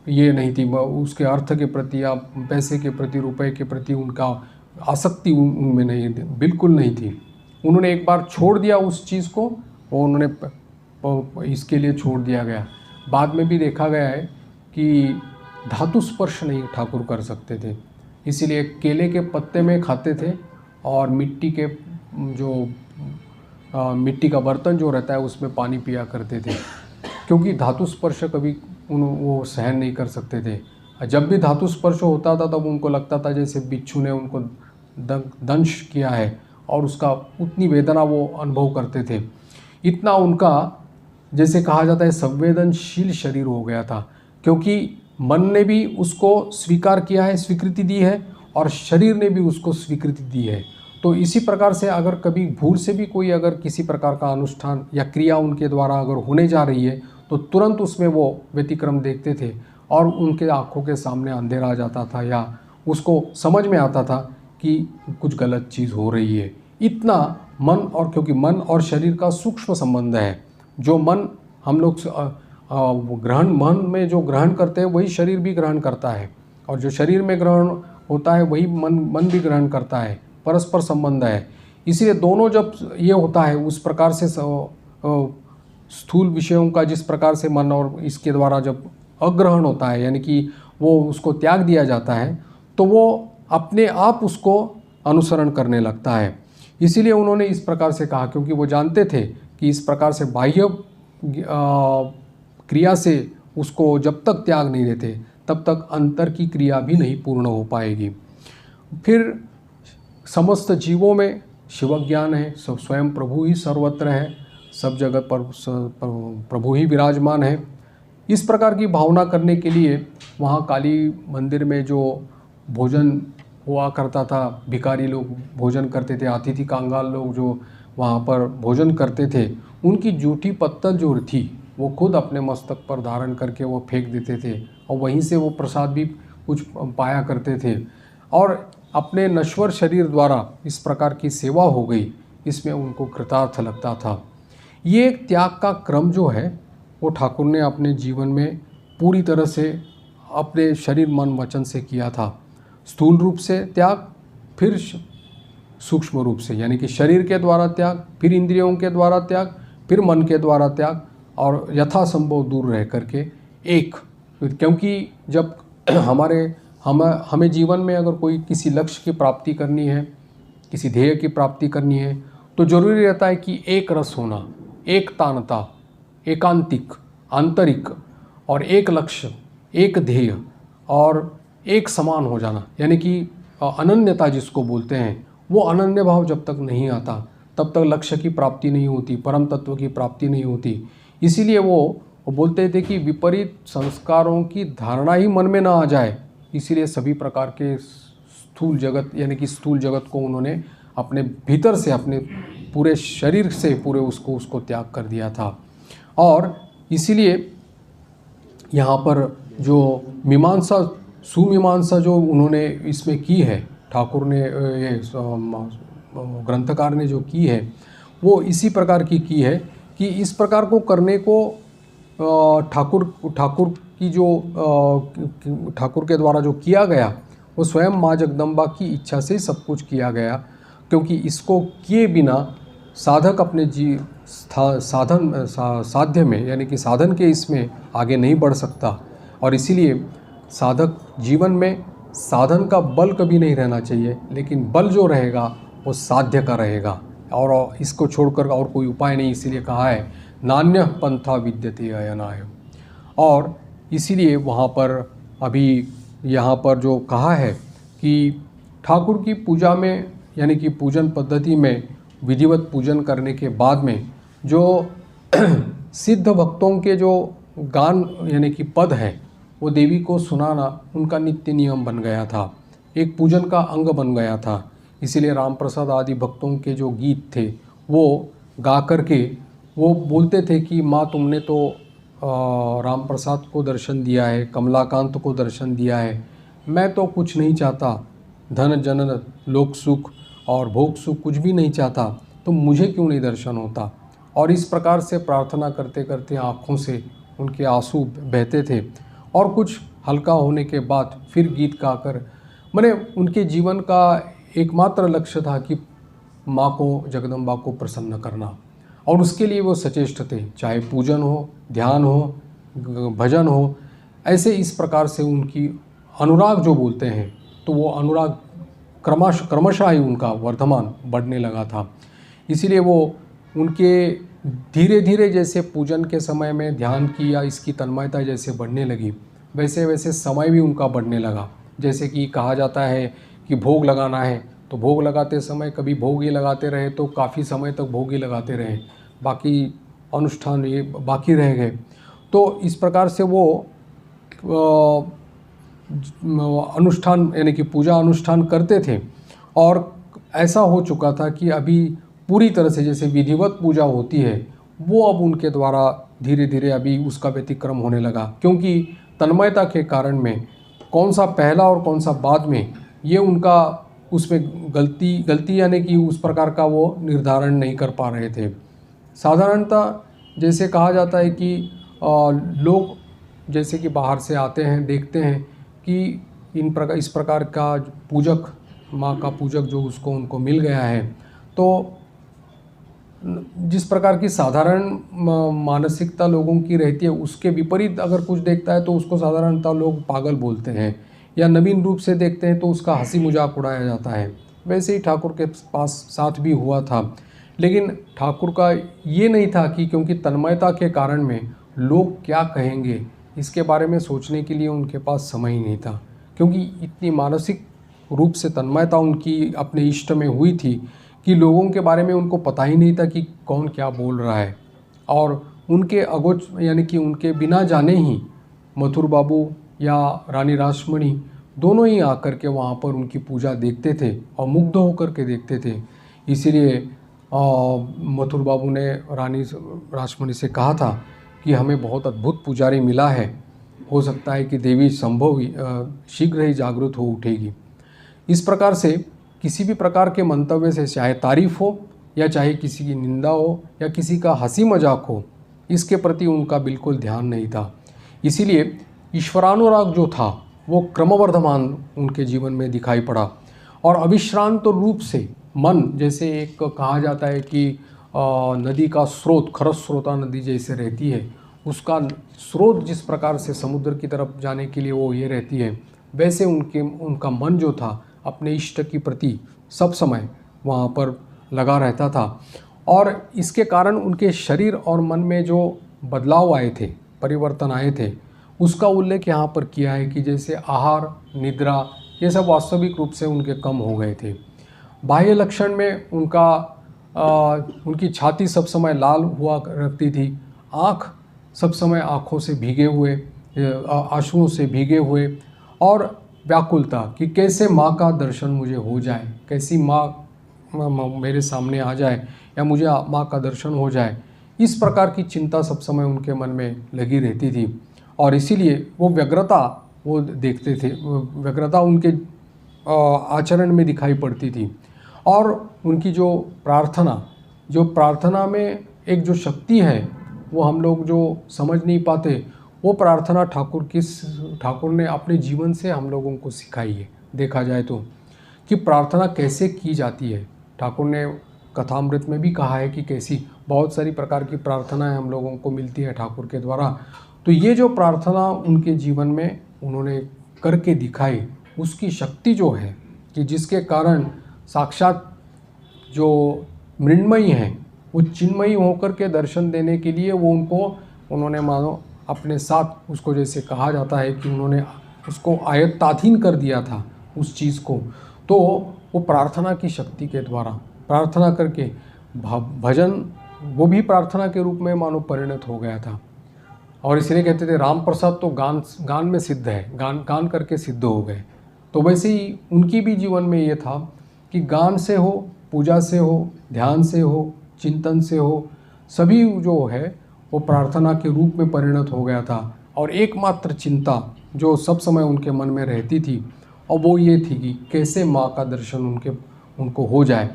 A: ये नहीं थी, उसके अर्थ के प्रति या पैसे के प्रति, रुपए के प्रति उनका आसक्ति उनमें नहीं, बिल्कुल नहीं थी। उन्होंने एक बार छोड़ दिया उस चीज़ को, वो उन्होंने इसके लिए छोड़ दिया गया। बाद में भी देखा गया है कि धातु स्पर्श नहीं ठाकुर कर सकते थे, इसीलिए केले के पत्ते में खाते थे और मिट्टी के जो मिट्टी का बर्तन जो रहता है उसमें पानी पिया करते थे, क्योंकि धातु स्पर्श कभी वो सहन नहीं कर सकते थे। जब भी धातु स्पर्श होता था तब उनको लगता था जैसे बिच्छू ने उनको दंश किया है और उसका उतनी वेदना वो अनुभव करते थे। इतना उनका जैसे कहा जाता है संवेदनशील शरीर हो गया था, क्योंकि मन ने भी उसको स्वीकार किया है, स्वीकृति दी है, और शरीर ने भी उसको स्वीकृति दी है। तो इसी प्रकार से अगर कभी भूल से भी कोई अगर किसी प्रकार का अनुष्ठान या क्रिया उनके द्वारा अगर होने जा रही है तो तुरंत उसमें वो व्यतिक्रम देखते थे और उनके आँखों के सामने अंधेरा आ जाता था या उसको समझ में आता था कि कुछ गलत चीज़ हो रही है। इतना मन, और क्योंकि मन और शरीर का सूक्ष्म संबंध है, जो मन हम लोग ग्रहण मन में जो ग्रहण करते हैं वही शरीर भी ग्रहण करता है, और जो शरीर में ग्रहण होता है वही मन भी ग्रहण करता है, परस्पर संबंध है। इसलिए दोनों जब ये होता है उस प्रकार से स्थूल विषयों का जिस प्रकार से मन और इसके द्वारा जब अग्रहण होता है यानी कि वो उसको त्याग दिया जाता है तो वो अपने आप उसको अनुसरण करने लगता है। इसीलिए उन्होंने इस प्रकार से कहा, क्योंकि वो जानते थे कि इस प्रकार से बाह्य क्रिया से उसको जब तक त्याग नहीं देते तब तक अंतर की क्रिया भी नहीं पूर्ण हो पाएगी। फिर समस्त जीवों में शिव ज्ञान है, सब स्वयं प्रभु ही सर्वत्र है, सब जगह पर प्रभु ही विराजमान है। इस प्रकार की भावना करने के लिए वहाँ काली मंदिर में जो भोजन हुआ करता था, भिखारी लोग भोजन करते थे, अतिथि कांगाल लोग जो वहाँ पर भोजन करते थे, उनकी जूठी पत्तल जो थी वो खुद अपने मस्तक पर धारण करके वो फेंक देते थे और वहीं से वो प्रसाद भी कुछ पाया करते थे। और अपने नश्वर शरीर द्वारा इस प्रकार की सेवा हो गई, इसमें उनको कृतार्थ लगता था। ये एक त्याग का क्रम जो है वो ठाकुर ने अपने जीवन में पूरी तरह से अपने शरीर मन वचन से किया था। स्थूल रूप से त्याग, फिर सूक्ष्म रूप से यानी कि शरीर के द्वारा त्याग, फिर इंद्रियों के द्वारा त्याग, फिर मन के द्वारा त्याग, और यथासंभव दूर रह करके एक। क्योंकि जब हमें जीवन में अगर कोई किसी लक्ष्य की प्राप्ति करनी है, किसी ध्येय की प्राप्ति करनी है, तो जरूरी रहता है कि एक रस होना, एक तानता, एकांतिक, आंतरिक, और एक लक्ष्य, एक ध्येय और एक समान हो जाना, यानी कि अनन्यता जिसको बोलते हैं। वो अनन्य भाव जब तक नहीं आता तब तक लक्ष्य की प्राप्ति नहीं होती, परम तत्व की प्राप्ति नहीं होती। इसीलिए वो बोलते थे कि विपरीत संस्कारों की धारणा ही मन में ना आ जाए, इसीलिए सभी प्रकार के स्थूल जगत यानी कि स्थूल जगत को उन्होंने अपने भीतर से, अपने पूरे शरीर से पूरे उसको त्याग कर दिया था। और इसीलिए यहाँ पर जो मीमांसा, सुमीमांसा जो उन्होंने इसमें की है, ठाकुर ने, ये ग्रंथकार ने जो की है, वो इसी प्रकार की है कि इस प्रकार को करने को ठाकुर की जो ठाकुर के द्वारा जो किया गया, वो स्वयं माँ जगदम्बा की इच्छा से सब कुछ किया गया। क्योंकि इसको किए बिना साधक अपने साध्य में यानी कि साधन के इसमें आगे नहीं बढ़ सकता। और इसीलिए साधक जीवन में साधन का बल कभी नहीं रहना चाहिए, लेकिन बल जो रहेगा वो साध्य का रहेगा, और इसको छोड़कर और कोई उपाय नहीं। इसीलिए कहा है नान्य पंथा विद्यते अयनाय। और इसीलिए वहाँ पर अभी यहाँ पर जो कहा है कि ठाकुर की पूजा में यानी कि पूजन पद्धति में विधिवत पूजन करने के बाद में जो सिद्ध भक्तों के जो गान यानी कि पद है, वो देवी को सुनाना उनका नित्य नियम बन गया था, एक पूजन का अंग बन गया था। इसीलिए राम प्रसाद आदि भक्तों के जो गीत थे वो गा करके वो बोलते थे कि माँ तुमने तो राम प्रसाद को दर्शन दिया है, कमलाकांत को दर्शन दिया है, मैं तो कुछ नहीं चाहता, धन जन लोक सुख और भोग सुख कुछ भी नहीं चाहता, तो मुझे क्यों नहीं दर्शन होता। और इस प्रकार से प्रार्थना करते करते आँखों से उनके आंसू बहते थे। और कुछ हल्का होने के बाद फिर गीत गाकर, मैंने उनके जीवन का एकमात्र लक्ष्य था कि माँ को, जगदम्बा को प्रसन्न करना, और उसके लिए वो सचेष्ट थे। चाहे पूजन हो, ध्यान हो, भजन हो, ऐसे इस प्रकार से उनकी अनुराग जो बोलते हैं, तो वो अनुराग क्रमशः ही उनका वर्धमान बढ़ने लगा था। इसीलिए वो उनके धीरे धीरे जैसे पूजन के समय में ध्यान की या इसकी तन्मयता जैसे बढ़ने लगी, वैसे वैसे समय भी उनका बढ़ने लगा। जैसे कि कहा जाता है कि भोग लगाना है, तो भोग लगाते समय कभी भोग ही लगाते रहे तो काफ़ी समय तक भोग ही लगाते रहे, बाकी अनुष्ठान ये बाकी रह गए। तो इस प्रकार से वो अनुष्ठान यानी कि पूजा अनुष्ठान करते थे। और ऐसा हो चुका था कि अभी पूरी तरह से जैसे विधिवत पूजा होती है, वो अब उनके द्वारा धीरे धीरे अभी उसका व्यतिक्रम होने लगा। क्योंकि तन्मयता के कारण में कौन सा पहला और कौन सा बाद में, ये उनका उसमें गलती यानी कि उस प्रकार का वो निर्धारण नहीं कर पा रहे थे। साधारणतः जैसे कहा जाता है कि लोग जैसे कि बाहर से आते हैं, देखते हैं कि इस प्रकार का पूजक, माँ का पूजक जो उनको मिल गया है, तो जिस प्रकार की साधारण मानसिकता लोगों की रहती है उसके विपरीत अगर कुछ देखता है तो उसको साधारणतः लोग पागल बोलते हैं, या नवीन रूप से देखते हैं तो उसका हंसी मजाक उड़ाया जाता है। वैसे ही ठाकुर के पास साथ भी हुआ था। लेकिन ठाकुर का ये नहीं था कि क्योंकि तन्मयता के कारण में लोग क्या कहेंगे इसके बारे में सोचने के लिए उनके पास समय ही नहीं था। क्योंकि इतनी मानसिक रूप से तन्मयता उनकी अपने इष्ट में हुई थी कि लोगों के बारे में उनको पता ही नहीं था कि कौन क्या बोल रहा है। और उनके अगोच यानी कि उनके बिना जाने ही मथुर बाबू या रानी रासमणी दोनों ही आकर के वहाँ पर उनकी पूजा देखते थे और मुग्ध होकर के देखते थे। इसीलिए मथुर बाबू ने रानी रासमणी से कहा था कि हमें बहुत अद्भुत पुजारी मिला है, हो सकता है कि देवी संभव शीघ्र ही जागृत हो उठेगी। इस प्रकार से किसी भी प्रकार के मंतव्य से, चाहे तारीफ हो या चाहे किसी की निंदा हो या किसी का हंसी मजाक हो, इसके प्रति उनका बिल्कुल ध्यान नहीं था। इसीलिए ईश्वरानुराग जो था वो क्रमवर्धमान उनके जीवन में दिखाई पड़ा। और अविश्रांत रूप से मन, जैसे एक कहा जाता है कि नदी का स्रोत खरस्रोता नदी जैसे रहती है, उसका स्रोत जिस प्रकार से समुद्र की तरफ जाने के लिए वो ये रहती है, वैसे उनका मन जो था अपने इष्ट की प्रति सब समय वहाँ पर लगा रहता था। और इसके कारण उनके शरीर और मन में जो बदलाव आए थे, परिवर्तन आए थे, उसका उल्लेख यहाँ पर किया है कि जैसे आहार, निद्रा, ये सब वास्तविक रूप से उनके कम हो गए थे। बाह्य लक्षण में उनकी छाती सब समय लाल हुआ रखती थी, आँख सब समय आँखों से भीगे हुए, आंसुओं से भीगे हुए, और व्याकुलता कि कैसे माँ का दर्शन मुझे हो जाए, कैसी माँ मेरे सामने आ जाए या मुझे माँ का दर्शन हो जाए। इस प्रकार की चिंता सब समय उनके मन में लगी रहती थी। और इसीलिए वो व्यग्रता वो देखते थे, व्यग्रता उनके आचरण में दिखाई पड़ती थी। और उनकी जो प्रार्थना में एक जो शक्ति है वो हम लोग जो समझ नहीं पाते, वो प्रार्थना ठाकुर ने अपने जीवन से हम लोगों को सिखाई है। देखा जाए तो कि प्रार्थना कैसे की जाती है, ठाकुर ने कथामृत में भी कहा है कि कैसी बहुत सारी प्रकार की प्रार्थनाएं हम लोगों को मिलती है ठाकुर के द्वारा। तो ये जो प्रार्थना उनके जीवन में उन्होंने करके दिखाई, उसकी शक्ति जो है कि जिसके कारण साक्षात जो मृण्मयी हैं वो चिन्मयी होकर के दर्शन देने के लिए उन्होंने मानो अपने साथ, उसको जैसे कहा जाता है कि उन्होंने उसको आयत्ताधीन कर दिया था उस चीज़ को। तो वो प्रार्थना की शक्ति के द्वारा प्रार्थना करके भजन वो भी प्रार्थना के रूप में मानो परिणत हो गया था। और इसलिए कहते थे राम प्रसाद तो गान में सिद्ध है, गान करके सिद्ध हो गए। तो वैसे ही उनकी भी जीवन में ये था कि गान से हो, पूजा से हो, ध्यान से हो, चिंतन से हो, सभी जो है वो प्रार्थना के रूप में परिणत हो गया था। और एकमात्र चिंता जो सब समय उनके मन में रहती थी और वो ये थी कि कैसे माँ का दर्शन उनको हो जाए।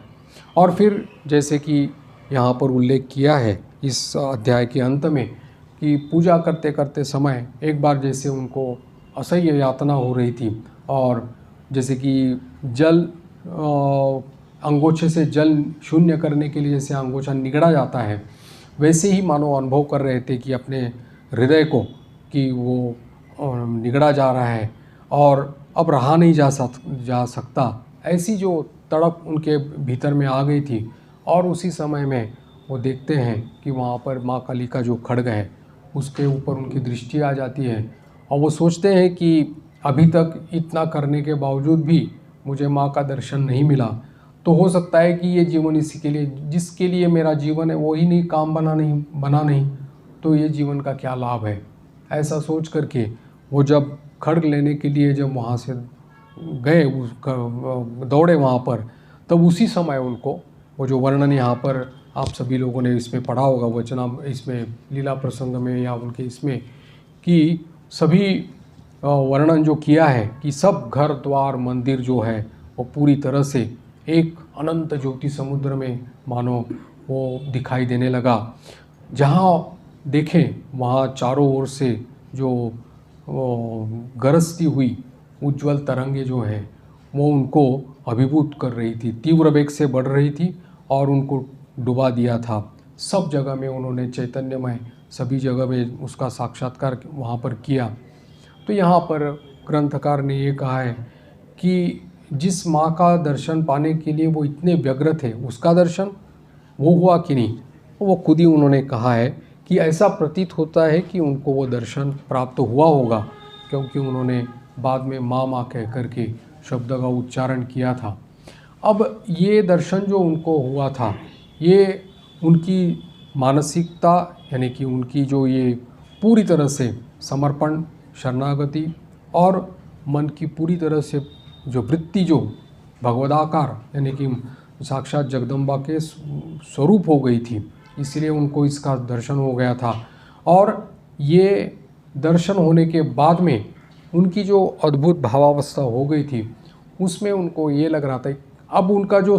A: और फिर जैसे कि यहाँ पर उल्लेख किया है इस अध्याय के अंत में कि पूजा करते करते समय एक बार जैसे उनको असह्य यातना हो रही थी, और जैसे कि जल अंगोछे से जल शून्य करने के लिए जैसे अंगोछा निगड़ा जाता है, वैसे ही मानो अनुभव कर रहे थे कि अपने हृदय को कि वो निगड़ा जा रहा है और अब रहा नहीं जा सकता। ऐसी जो तड़प उनके भीतर में आ गई थी। और उसी समय में वो देखते हैं कि वहाँ पर माँ काली का जो खड्ग है उसके ऊपर उनकी दृष्टि आ जाती है, और वो सोचते हैं कि अभी तक इतना करने के बावजूद भी मुझे माँ का दर्शन नहीं मिला, तो हो सकता है कि ये जीवन इसी के लिए, जिसके लिए मेरा जीवन है वो ही नहीं काम बना नहीं, तो ये जीवन का क्या लाभ है। ऐसा सोच करके वो जब खड्ग लेने के लिए जब वहाँ से गए, दौड़े वहाँ पर, तब उसी समय उनको वो जो वर्णन यहाँ पर आप सभी लोगों ने इसमें पढ़ा होगा वचना, इसमें लीला प्रसंग में या उनके इसमें, कि सभी वर्णन जो किया है कि सब घर द्वार मंदिर जो है वो पूरी तरह से एक अनंत ज्योति समुद्र में मानो वो दिखाई देने लगा। जहाँ देखें वहाँ चारों ओर से जो गरजती हुई उज्ज्वल तरंगे जो हैं वो उनको अभिभूत कर रही थी, तीव्र वेग से बढ़ रही थी और उनको डुबा दिया था। सब जगह में उन्होंने चैतन्यमय सभी जगह में उसका साक्षात्कार वहाँ पर किया। तो यहाँ पर ग्रंथकार ने ये कहा है कि जिस माँ का दर्शन पाने के लिए वो इतने व्यग्र थे, उसका दर्शन वो हुआ कि नहीं। वो खुद ही उन्होंने कहा है कि ऐसा प्रतीत होता है कि उनको वो दर्शन प्राप्त हुआ होगा, क्योंकि उन्होंने बाद में माँ माँ कह करके शब्द का उच्चारण किया था। अब ये दर्शन जो उनको हुआ था, ये उनकी मानसिकता यानी कि उनकी जो ये पूरी तरह से समर्पण, शरणागति और मन की पूरी तरह से जो वृत्ति जो भगवदाकार यानी कि साक्षात जगदम्बा के स्वरूप हो गई थी, इसलिए उनको इसका दर्शन हो गया था। और ये दर्शन होने के बाद में उनकी जो अद्भुत भावावस्था हो गई थी, उसमें उनको ये लग रहा था अब उनका जो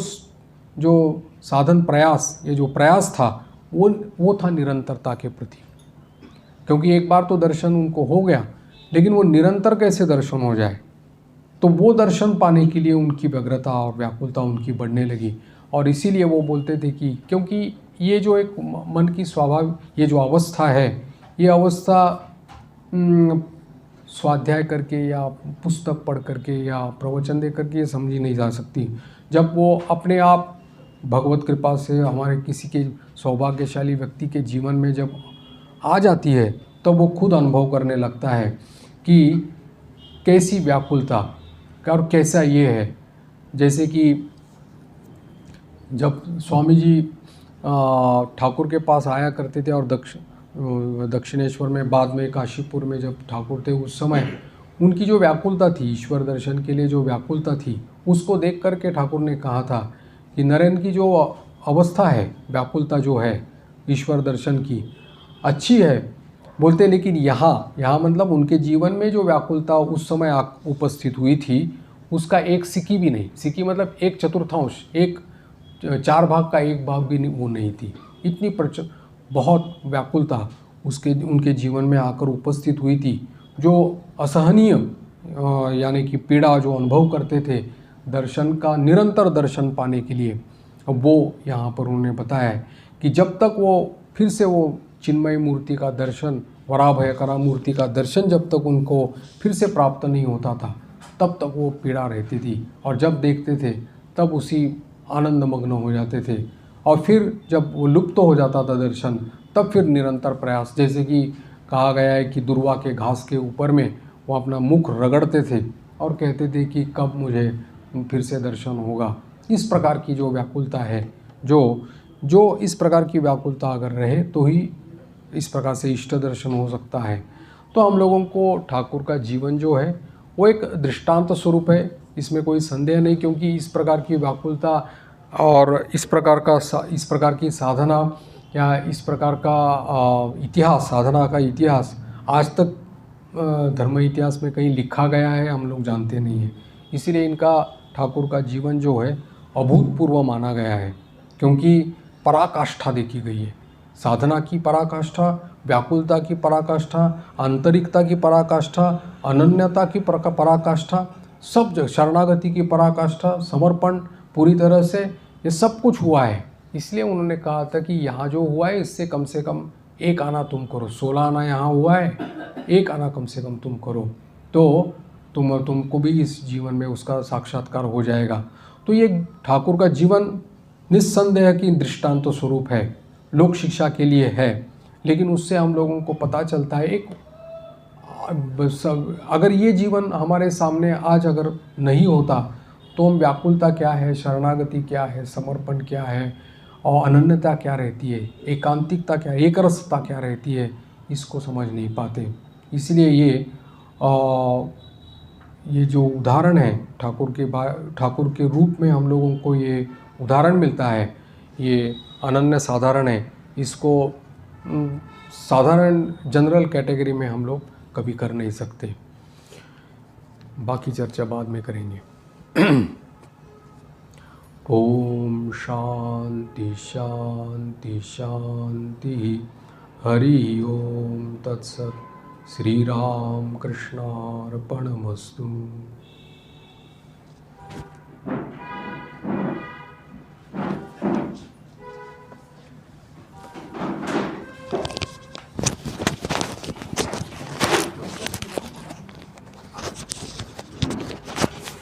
A: साधन प्रयास, ये जो प्रयास था वो था निरंतरता के प्रति। क्योंकि एक बार तो दर्शन उनको हो गया, लेकिन वो निरंतर कैसे दर्शन हो जाए, तो वो दर्शन पाने के लिए उनकी व्यग्रता और व्याकुलता उनकी बढ़ने लगी। और इसीलिए वो बोलते थे कि क्योंकि ये जो एक मन की स्वाभाविक ये जो अवस्था है, ये अवस्था स्वाध्याय करके या पुस्तक पढ़ करके या प्रवचन दे करके ये समझी नहीं जा सकती। जब वो अपने आप भगवत कृपा से हमारे किसी के सौभाग्यशाली व्यक्ति के जीवन में जब आ जाती है, तब वो खुद अनुभव करने लगता है कि कैसी व्याकुलता और कैसा ये है। जैसे कि जब स्वामी जी ठाकुर के पास आया करते थे और दक्षिणेश्वर में, बाद में काशीपुर में जब ठाकुर थे, उस समय उनकी जो व्याकुलता थी, ईश्वर दर्शन के लिए जो व्याकुलता थी, उसको देख करके ठाकुर ने कहा था कि नरेंद्र की जो अवस्था है, व्याकुलता जो है ईश्वर दर्शन की, अच्छी है बोलते, लेकिन यहाँ मतलब उनके जीवन में जो व्याकुलता उस समय उपस्थित हुई थी, उसका एक सिक्की भी नहीं, सिक्की मतलब एक चतुर्थांश, एक 4 भाग का 1 भाग भी नहीं, वो नहीं थी। इतनी बहुत व्याकुलता उनके जीवन में आकर उपस्थित हुई थी, जो असहनीय यानी कि पीड़ा जो अनुभव करते थे दर्शन का, निरंतर दर्शन पाने के लिए। वो यहाँ पर उन्होंने बताया कि जब तक वो फिर से वो चिन्मय मूर्ति का दर्शन, वराभयकरा मूर्ति का दर्शन जब तक उनको फिर से प्राप्त नहीं होता था, तब तक वो पीड़ा रहती थी। और जब देखते थे तब उसी आनंदमग्न हो जाते थे। और फिर जब वो लुप्त हो जाता था दर्शन, तब फिर निरंतर प्रयास, जैसे कि कहा गया है कि दुर्वा के घास के ऊपर में वो अपना मुख रगड़ते थे और कहते थे कि कब मुझे फिर से दर्शन होगा। इस प्रकार की जो व्याकुलता है, जो इस प्रकार की व्याकुलता अगर रहे तो ही इस प्रकार से इष्ट दर्शन हो सकता है। तो हम लोगों को ठाकुर का जीवन जो है वो एक दृष्टांत स्वरूप है, इसमें कोई संदेह नहीं। क्योंकि इस प्रकार की व्याकुलता और इस प्रकार की साधना या इस प्रकार का इतिहास, साधना का इतिहास आज तक धर्म इतिहास में कहीं लिखा गया है, हम लोग जानते नहीं हैं। इसीलिए इनका, ठाकुर का जीवन जो है अभूतपूर्व माना गया है, क्योंकि पराकाष्ठा देखी गई है। साधना की पराकाष्ठा, व्याकुलता की पराकाष्ठा, आंतरिकता की पराकाष्ठा, अनन्यता की पराकाष्ठा, सब जगह शरणागति की पराकाष्ठा, समर्पण पूरी तरह से, ये सब कुछ हुआ है। इसलिए उन्होंने कहा था कि यहाँ जो हुआ है इससे कम से कम 1 आना तुम करो। 16 आना यहाँ हुआ है, 1 आना कम से कम तुम करो, तो तुमको भी इस जीवन में उसका साक्षात्कार हो जाएगा। तो ये ठाकुर का जीवन निस्संदेह की दृष्टांत स्वरूप है, लोक शिक्षा के लिए है। लेकिन उससे हम लोगों को पता चलता है, एक अगर ये जीवन हमारे सामने आज अगर नहीं होता तो हम व्याकुलता क्या है, शरणागति क्या है, समर्पण क्या है और अनन्यता क्या रहती है, एकांतिकता क्या है, एकरसता क्या रहती है, इसको समझ नहीं पाते। इसलिए ये जो उदाहरण है ठाकुर के रूप में हम लोगों को ये उदाहरण मिलता है, ये अनन्य साधारण है। इसको साधारण जनरल कैटेगरी में हम लोग कभी कर नहीं सकते। बाकी चर्चा बाद में करेंगे। ओम शांति शांति शांति। हरि ओम तत्सत। श्री राम कृष्णार्पणमस्तु।